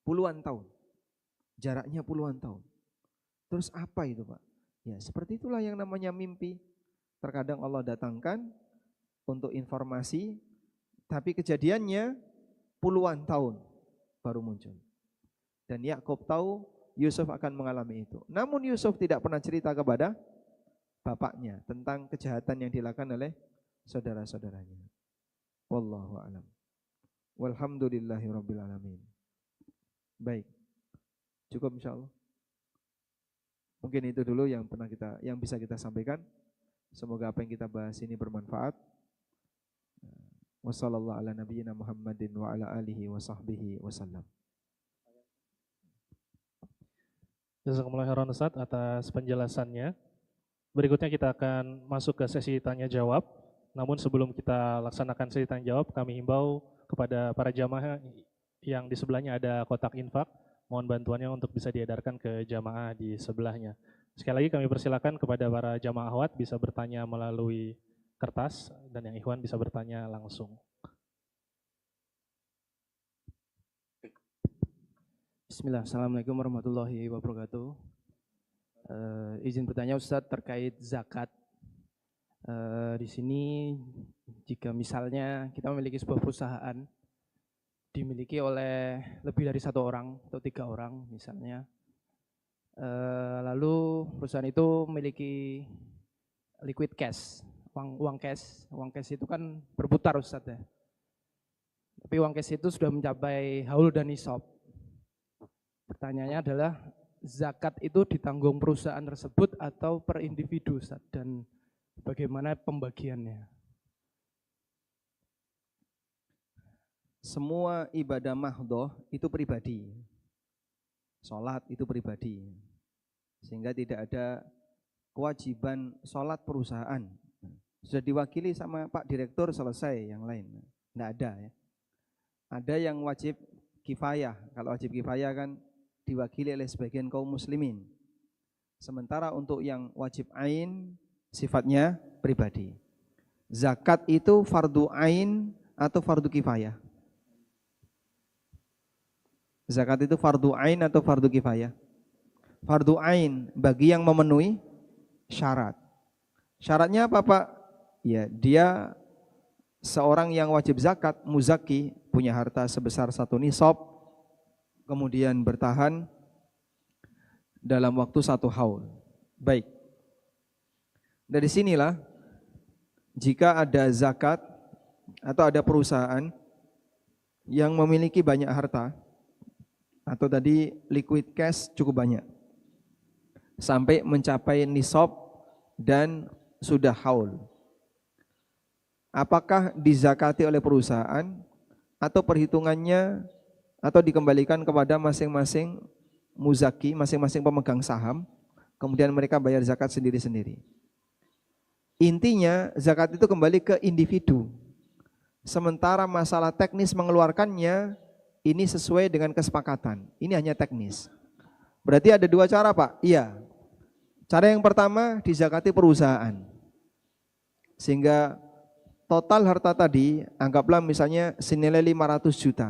Puluhan tahun. Jaraknya puluhan tahun. Terus apa itu, Pak? Ya, seperti itulah yang namanya mimpi. Terkadang Allah datangkan untuk informasi, tapi kejadiannya puluhan tahun baru muncul. Dan Yakub tahu Yusuf akan mengalami itu. Namun Yusuf tidak pernah cerita kepada bapaknya tentang kejahatan yang dilakukan oleh saudara-saudaranya. Wallahu a'lam. Walhamdulillahirabbil alamin. Baik. Cukup insyaallah. Mungkin itu dulu yang bisa kita sampaikan. Semoga apa yang kita bahas ini bermanfaat. Wassallallahu ala nabiyyina Muhammadin wa ala alihi wa sahbihi wasallam. Jazakumullah khairan Ustaz atas penjelasannya. Berikutnya kita akan masuk ke sesi tanya jawab. Namun sebelum kita laksanakan sesi tanya jawab, kami himbau kepada para jamaah yang di sebelahnya ada kotak infak. Mohon bantuannya untuk bisa diedarkan ke jamaah di sebelahnya. Sekali lagi kami persilakan kepada para jamaah akhwat bisa bertanya melalui kertas dan yang ikhwan bisa bertanya langsung. Bismillah, Assalamualaikum warahmatullahi wabarakatuh. Izin bertanya Ustadz terkait zakat. Di sini jika misalnya kita memiliki sebuah perusahaan dimiliki oleh lebih dari 1 orang atau 3 orang misalnya, lalu perusahaan itu memiliki liquid cash, uang cash itu kan berputar Ustadz ya. Tapi uang cash itu sudah mencapai haul dan nisab. Pertanyaannya adalah zakat itu ditanggung perusahaan tersebut atau per individu Ustaz, dan bagaimana pembagiannya? Semua ibadah mahdhah itu pribadi. Sholat itu pribadi. Sehingga tidak ada kewajiban sholat perusahaan. Sudah diwakili sama Pak Direktur selesai, yang lain tidak ada ya. Ada yang wajib kifayah. Kalau wajib kifayah kan diwakili oleh sebagian kaum muslimin. Sementara untuk yang wajib ain sifatnya pribadi. Zakat itu fardu ain atau fardu kifayah? Zakat itu fardu ain atau fardu kifayah? Fardu ain bagi yang memenuhi syarat. Syaratnya apa Pak? Ya, dia seorang yang wajib zakat, muzaki, punya harta sebesar 1 nisab, kemudian bertahan dalam waktu 1 haul. Baik. Dari sinilah jika ada zakat atau ada perusahaan yang memiliki banyak harta atau tadi liquid cash cukup banyak sampai mencapai nisab dan sudah haul, apakah dizakati oleh perusahaan atau perhitungannya atau dikembalikan kepada masing-masing muzaki, masing-masing pemegang saham, kemudian mereka bayar zakat sendiri-sendiri? Intinya zakat itu kembali ke individu. Sementara masalah teknis mengeluarkannya ini sesuai dengan kesepakatan. Ini hanya teknis. Berarti ada 2 cara Pak? Iya. Cara yang pertama dizakati perusahaan. Sehingga total harta tadi anggaplah misalnya senilai 500 juta.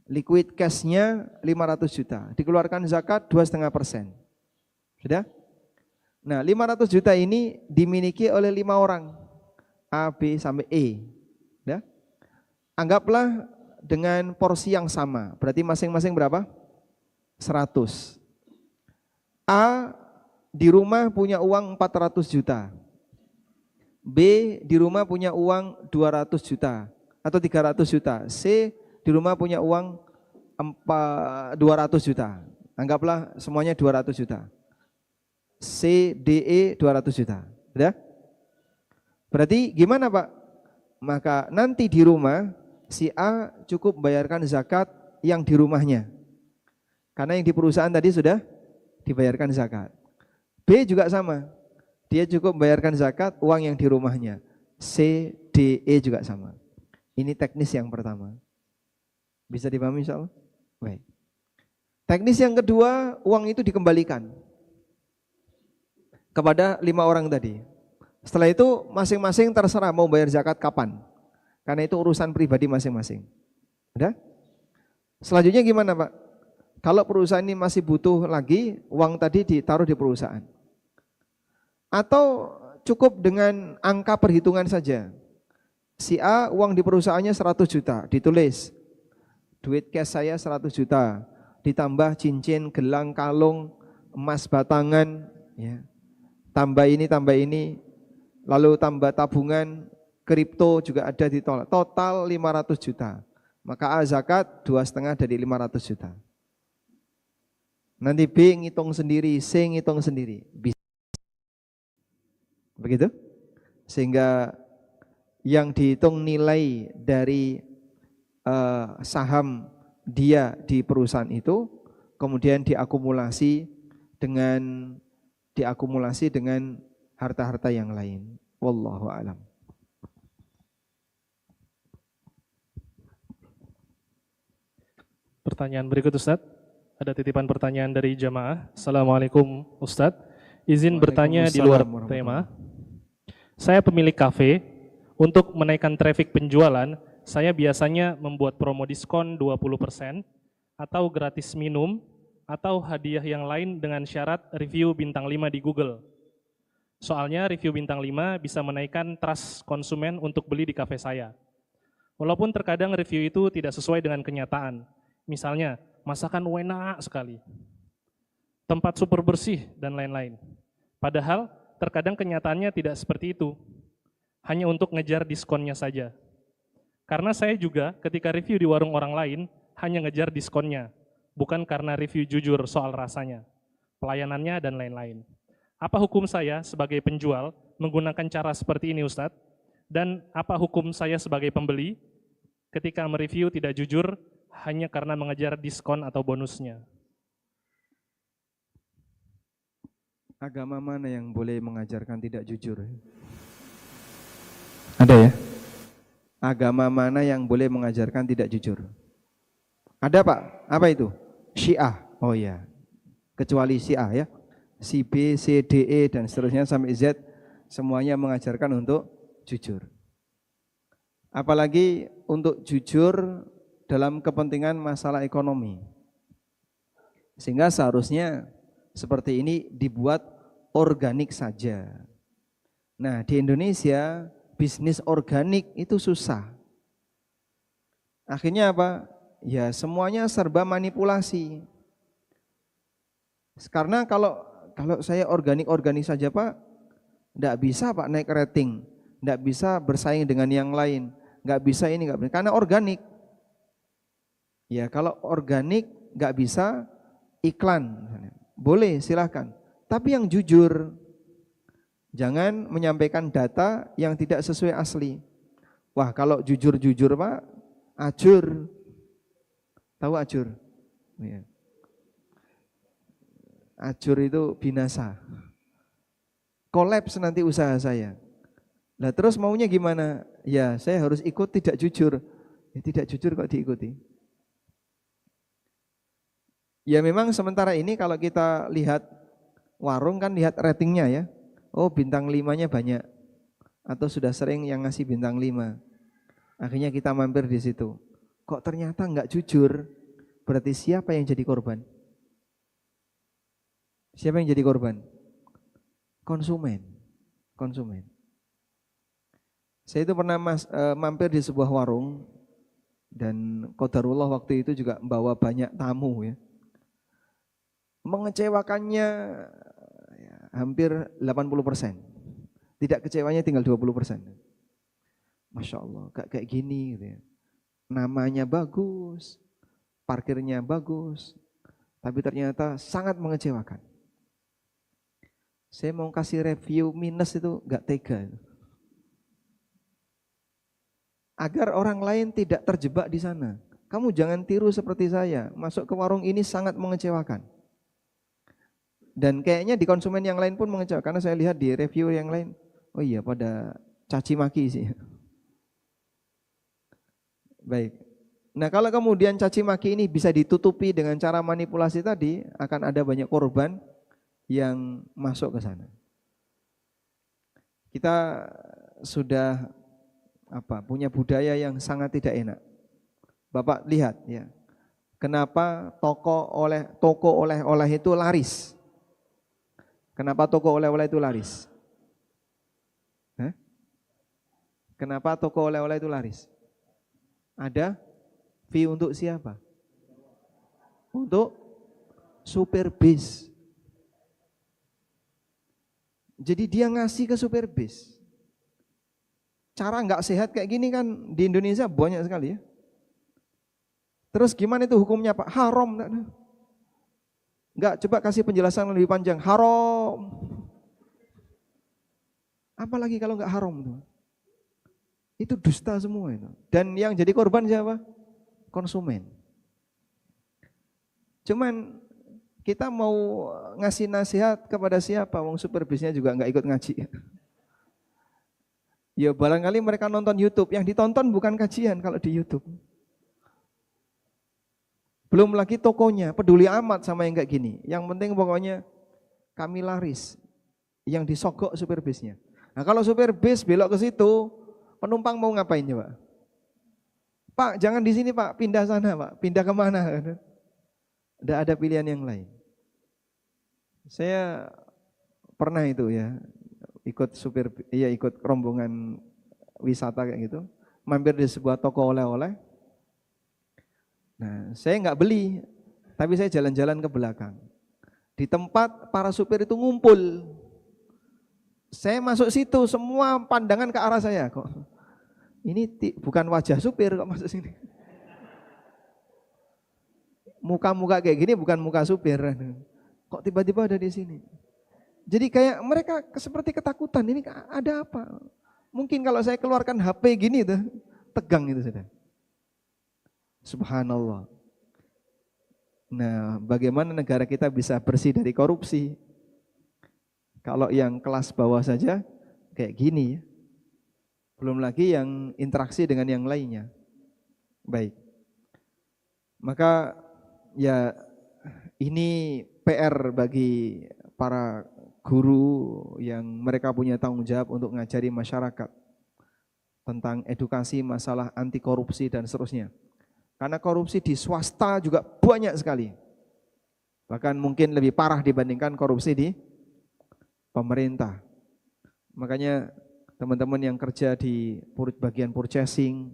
Liquid cash-nya 500 juta. Dikeluarkan zakat 2,5%. Sudah? Nah 500 juta ini dimiliki oleh 5 orang. A, B, sampai E. Sudah? Anggaplah dengan porsi yang sama. Berarti masing-masing berapa? 100. A di rumah punya uang 400 juta. B di rumah punya uang 200 juta atau 300 juta. C di rumah punya uang 200 juta. Anggaplah semuanya 200 juta. C, D, E 200 juta. Sudah? Berarti gimana Pak? Maka nanti di rumah si A cukup bayarkan zakat yang di rumahnya. Karena yang di perusahaan tadi sudah dibayarkan zakat. B juga sama. Dia cukup bayarkan zakat uang yang di rumahnya. C, D, E juga sama. Ini teknis yang pertama. Bisa dipahami insyaallah? Baik. Teknis yang kedua, uang itu dikembalikan kepada 5 orang tadi. Setelah itu masing-masing terserah mau bayar zakat kapan. Karena itu urusan pribadi masing-masing. Udah? Selanjutnya gimana Pak? Kalau perusahaan ini masih butuh lagi, uang tadi ditaruh di perusahaan. Atau cukup dengan angka perhitungan saja. Si A uang di perusahaannya 100 juta, ditulis. Duit cash saya 100 juta, ditambah cincin, gelang, kalung, emas batangan, ya. Tambah ini, lalu tambah tabungan, kripto juga ada ditolak. Total 500 juta. Maka A zakat 2,5 dari 500 juta. Nanti B ngitung sendiri, C ngitung sendiri. Bisa. Begitu? Sehingga yang dihitung nilai dari saham dia di perusahaan itu kemudian diakumulasi dengan harta-harta yang lain. Wallahu a'lam. Pertanyaan berikut Ustadz. Ada titipan pertanyaan dari jamaah. Assalamualaikum Ustadz. Izin bertanya di luar tema. Saya pemilik kafe. Untuk menaikkan traffic penjualan, saya biasanya membuat promo diskon 20% atau gratis minum atau hadiah yang lain dengan syarat review bintang 5 di Google. Soalnya review bintang 5 bisa menaikkan trust konsumen untuk beli di kafe saya. Walaupun terkadang review itu tidak sesuai dengan kenyataan. Misalnya, masakan enak sekali, tempat super bersih, dan lain-lain. Padahal, terkadang kenyataannya tidak seperti itu. Hanya untuk ngejar diskonnya saja. Karena saya juga ketika review di warung orang lain, hanya ngejar diskonnya. Bukan karena review jujur soal rasanya, pelayanannya, dan lain-lain. Apa hukum saya sebagai penjual menggunakan cara seperti ini Ustadz? Dan apa hukum saya sebagai pembeli ketika mereview tidak jujur hanya karena mengejar diskon atau bonusnya? Agama mana yang boleh mengajarkan tidak jujur? Ada ya? Agama mana yang boleh mengajarkan tidak jujur? Ada Pak? Apa itu? Syiah. Oh ya. Kecuali Syiah ya. Si B, C, D, E dan seterusnya sampai Z semuanya mengajarkan untuk jujur. Apalagi untuk jujur dalam kepentingan masalah ekonomi. Sehingga seharusnya seperti ini dibuat organik saja. Nah, di Indonesia bisnis organik itu susah. Akhirnya apa? Ya semuanya serba manipulasi. Karena kalau saya organik saja Pak, enggak bisa Pak naik rating, enggak bisa bersaing dengan yang lain, enggak bisa ini, enggak bisa. Karena organik. Ya kalau organik enggak bisa iklan, boleh silahkan. Tapi yang jujur, jangan menyampaikan data yang tidak sesuai asli. Wah kalau jujur-jujur Pak, ajur. Tahu ajur? Ya. Ajur itu binasa. Kolaps nanti usaha saya. Nah terus maunya gimana? Ya saya harus ikut tidak jujur. Ya, tidak jujur kok diikuti. Ya memang sementara ini kalau kita lihat warung kan lihat ratingnya ya. Oh bintang 5-nya banyak. Atau sudah sering yang ngasih bintang 5. Akhirnya kita mampir di situ. Kok ternyata enggak jujur, berarti siapa yang jadi korban? Siapa yang jadi korban? Konsumen. Saya itu pernah mampir di sebuah warung dan qadarullah waktu itu juga membawa banyak tamu ya. Mengecewakannya ya, hampir 80%. Tidak kecewanya tinggal 20%. Masya Allah, kayak gini gitu ya. Namanya bagus, parkirnya bagus, tapi ternyata sangat mengecewakan. Saya mau kasih review minus itu gak tega. Agar orang lain tidak terjebak di sana. Kamu jangan tiru seperti saya, masuk ke warung ini sangat mengecewakan. Dan kayaknya di konsumen yang lain pun mengecewakan, karena saya lihat di review yang lain, oh iya pada caci maki sih. Baik. Nah kalau kemudian caci maki ini bisa ditutupi dengan cara manipulasi tadi, akan ada banyak korban yang masuk ke sana. Kita sudah punya budaya yang sangat tidak enak. Bapak lihat ya, kenapa toko oleh-oleh itu laris? Kenapa toko oleh-oleh itu laris? Kenapa toko oleh-oleh itu laris? Ada fee untuk siapa? Untuk supir bis. Jadi dia ngasih ke supir bis. Cara nggak sehat kayak gini kan di Indonesia banyak sekali ya. Terus gimana itu hukumnya Pak? Haram. Enggak, coba kasih penjelasan lebih panjang. Haram. Apalagi kalau enggak haram tuh. Itu dusta semua itu. Dan yang jadi korban siapa? Konsumen. Cuman kita mau ngasih nasihat kepada siapa? Wong supir bisnya juga nggak ikut ngaji. Ya barangkali mereka nonton YouTube, yang ditonton bukan kajian kalau di YouTube. Belum lagi tokonya, peduli amat sama yang kayak gini. Yang penting pokoknya kami laris. Yang disogok supir bisnya. Nah kalau supir bis belok ke situ, penumpang mau ngapain coba? Pak, jangan di sini Pak, pindah sana Pak, pindah kemana? Tidak ada pilihan yang lain. Saya pernah itu ya, ikut rombongan wisata kayak gitu, mampir di sebuah toko oleh-oleh. Nah, saya nggak beli, tapi saya jalan-jalan ke belakang. Di tempat para supir itu ngumpul. Saya masuk situ, semua pandangan ke arah saya kok. Ini bukan wajah supir kok masuk sini. Muka-muka kayak gini bukan muka supir. Kok tiba-tiba ada di sini? Jadi kayak mereka seperti ketakutan, ini ada apa? Mungkin kalau saya keluarkan HP gini tuh, tegang itu sudah. Subhanallah. Nah, bagaimana negara kita bisa bersih dari korupsi? Kalau yang kelas bawah saja kayak gini ya. Belum lagi yang interaksi dengan yang lainnya. Baik. Maka ya ini PR bagi para guru yang mereka punya tanggung jawab untuk ngajari masyarakat tentang edukasi masalah anti korupsi dan seterusnya. Karena korupsi di swasta juga banyak sekali. Bahkan mungkin lebih parah dibandingkan korupsi di pemerintah. Makanya teman-teman yang kerja di bagian purchasing,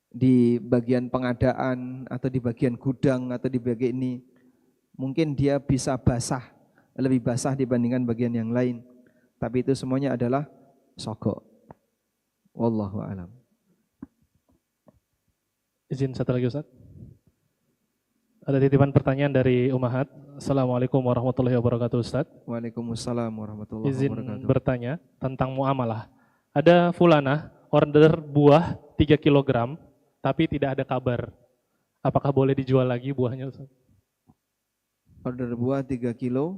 di bagian pengadaan, atau di bagian gudang, atau di bagian ini, mungkin dia bisa basah, lebih basah dibandingkan bagian yang lain. Tapi itu semuanya adalah sogok. Wallahu a'lam. Izin satu lagi Ustaz. Ada titipan pertanyaan dari Umahat. Assalamualaikum warahmatullahi wabarakatuh Ustaz. Waalaikumsalam warahmatullahi wabarakatuh. Izin bertanya tentang muamalah. Ada fulanah order buah 3 kg tapi tidak ada kabar. Apakah boleh dijual lagi buahnya Ustaz? Order buah 3 kilo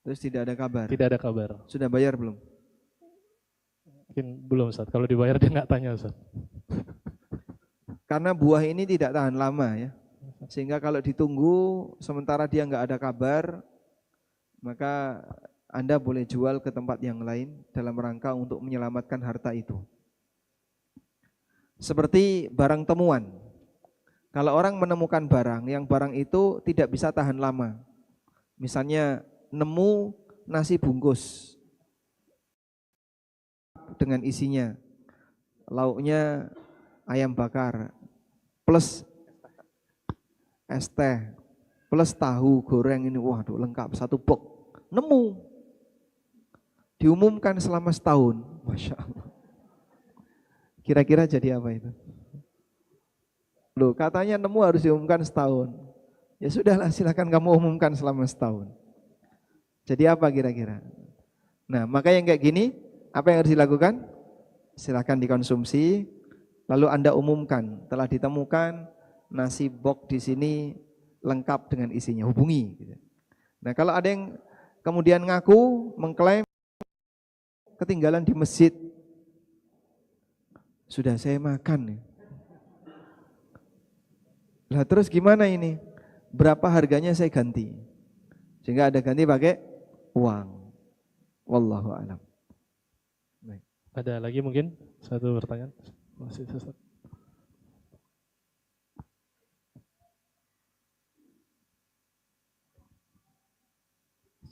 terus tidak ada kabar. Tidak ada kabar. Sudah bayar belum? Mungkin belum Ustaz. Kalau dibayar dia nggak tanya Ustaz. Karena buah ini tidak tahan lama ya. Sehingga kalau ditunggu sementara dia nggak ada kabar, maka Anda boleh jual ke tempat yang lain dalam rangka untuk menyelamatkan harta itu. Seperti barang temuan. Kalau orang menemukan barang, yang barang itu tidak bisa tahan lama. Misalnya nemu nasi bungkus dengan isinya, lauknya ayam bakar plus es teh plus tahu goreng ini, waduh lengkap satu box, nemu, diumumkan selama setahun, Masya Allah. Kira-kira jadi apa itu? Loh katanya nemu harus diumumkan setahun. Ya sudahlah silakan kamu umumkan selama setahun. Jadi apa kira-kira? Nah maka yang kayak gini, apa yang harus dilakukan? Silakan dikonsumsi, lalu Anda umumkan telah ditemukan nasi box di sini lengkap dengan isinya, hubungi. Nah kalau ada yang kemudian ngaku, mengklaim ketinggalan di masjid, sudah saya makan. Lah terus gimana ini? Berapa harganya saya ganti? Sehingga ada ganti pakai uang. Wallahu a'lam. Ada lagi mungkin satu pertanyaan? Masih Ustaz.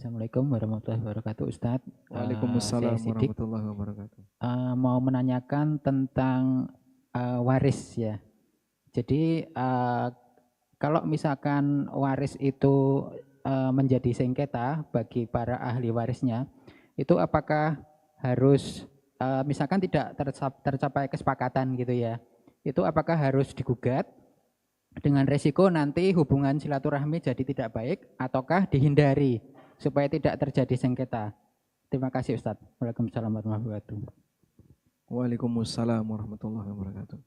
Assalamualaikum warahmatullahi wabarakatuh Ustadz. Waalaikumsalam warahmatullahi wabarakatuh. Mau menanyakan tentang waris ya. Jadi kalau misalkan waris itu menjadi sengketa bagi para ahli warisnya, itu apakah harus misalkan tidak tercapai kesepakatan gitu ya, itu apakah harus digugat dengan resiko nanti hubungan silaturahmi jadi tidak baik, ataukah dihindari supaya tidak terjadi sengketa? Terima kasih Ustadz. Waalaikumsalam warahmatullahi wabarakatuh. Waalaikumsalam warahmatullahi wabarakatuh.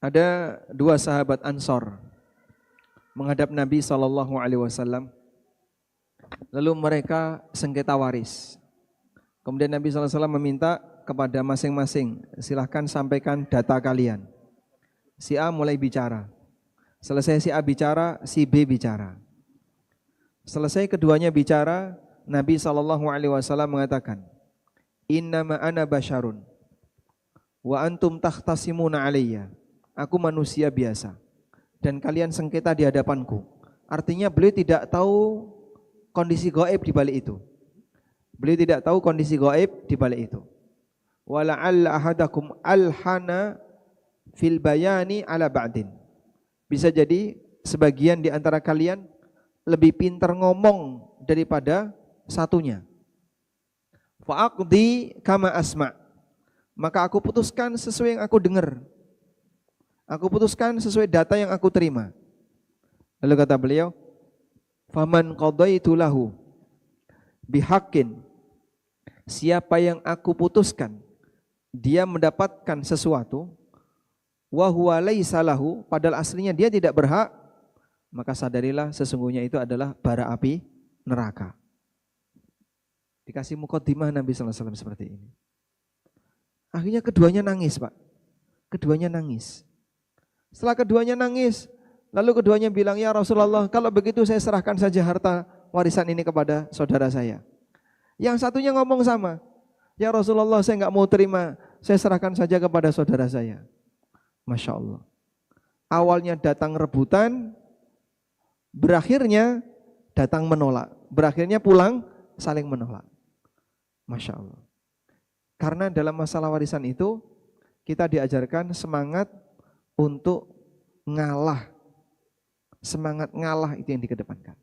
Ada dua sahabat Ansor. menghadap Nabi SAW. Lalu mereka sengketa waris. Kemudian Nabi SAW meminta kepada masing-masing, silahkan sampaikan data kalian. Si A mulai bicara. Selesai si A bicara, si B bicara. Selesai keduanya bicara, Nabi SAW mengatakan, innama ana basyarun wa antum takhtasimuna alayya. Aku manusia biasa dan kalian sengketa di hadapanku. Artinya beliau tidak tahu kondisi gaib di balik itu. Beliau tidak tahu kondisi gaib di balik itu. Wala'alla ahadakum alhana fil bayani ala ba'din. Bisa jadi sebagian di antara kalian lebih pintar ngomong daripada satunya. Fa'aqdi kama asma'. Maka aku putuskan sesuai yang aku dengar. Aku putuskan sesuai data yang aku terima. Lalu kata beliau, faman qadaitu lahu bihaqqin. Siapa yang aku putuskan dia mendapatkan sesuatu wa huwa laisa lahu, padahal aslinya dia tidak berhak, maka sadarilah sesungguhnya itu adalah bara api neraka. Dikasih muqaddimah Nabi sallallahu alaihi wasallam seperti ini. Akhirnya keduanya nangis, Pak. Keduanya nangis. Setelah keduanya nangis, lalu keduanya bilang, ya Rasulullah, kalau begitu saya serahkan saja harta warisan ini kepada saudara saya. Yang satunya ngomong sama, ya Rasulullah, saya enggak mau terima, saya serahkan saja kepada saudara saya. Masya Allah. Awalnya datang rebutan, berakhirnya datang menolak. Berakhirnya pulang saling menolak. Masya Allah. Karena dalam masalah warisan itu, kita diajarkan semangat untuk ngalah. Semangat ngalah itu yang dikedepankan.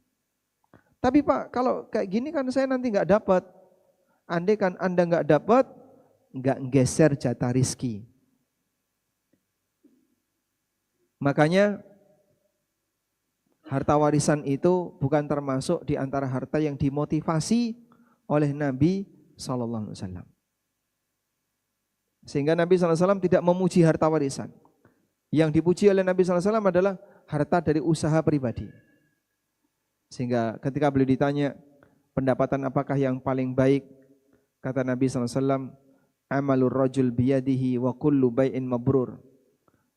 Tapi Pak, kalau kayak gini kan saya nanti nggak dapat. Andai kan Anda nggak dapat, nggak geser jatah rizki. Makanya harta warisan itu bukan termasuk di antara harta yang dimotivasi oleh Nabi SAW. Sehingga Nabi SAW tidak memuji harta warisan. Yang dipuji oleh Nabi SAW adalah harta dari usaha pribadi. Sehingga ketika beliau ditanya pendapatan apakah yang paling baik, kata Nabi SAW, amalur rajul biyadihi wa kullu bai'in mabrur.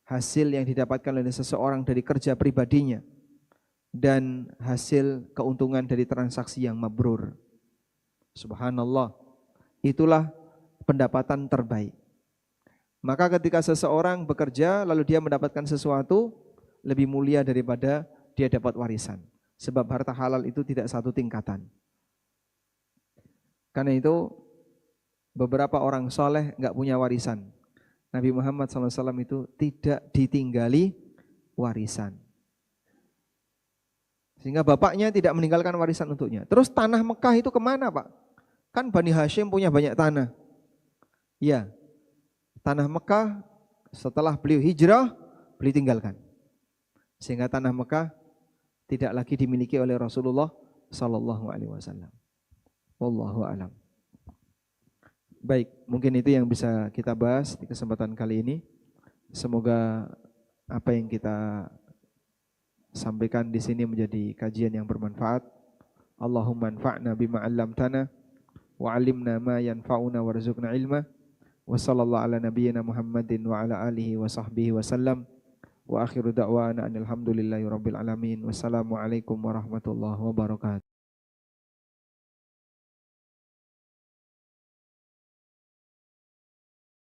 Hasil yang didapatkan oleh seseorang dari kerja pribadinya dan hasil keuntungan dari transaksi yang mabrur. Subhanallah, itulah pendapatan terbaik. Maka ketika seseorang bekerja lalu dia mendapatkan sesuatu, lebih mulia daripada dia dapat warisan. Sebab harta halal itu tidak satu tingkatan. Karena itu beberapa orang soleh enggak punya warisan. Nabi Muhammad SAW itu tidak ditinggali warisan. Sehingga bapaknya tidak meninggalkan warisan untuknya. Terus tanah Mekah itu kemana Pak? Kan Bani Hashim punya banyak tanah. Ya, tanah Mekah setelah beliau hijrah, beliau tinggalkan. Sehingga tanah Mekah tidak lagi dimiliki oleh Rasulullah SAW. Wallahu a'lam. Baik, mungkin itu yang bisa kita bahas di kesempatan kali ini. Semoga apa yang kita sampaikan di sini menjadi kajian yang bermanfaat. Allahumma anfa'na bima 'allamtana wa 'allimna ma yanfa'una warzuqna ilma. Wa sallallahu ala nabiyyina Muhammadin wa ala alihi wa sahbihi wa sallam. Wa akhiru da'wana alhamdulillahi rabbil alamin. Wassalamualaikum warahmatullahi wabarakatuh.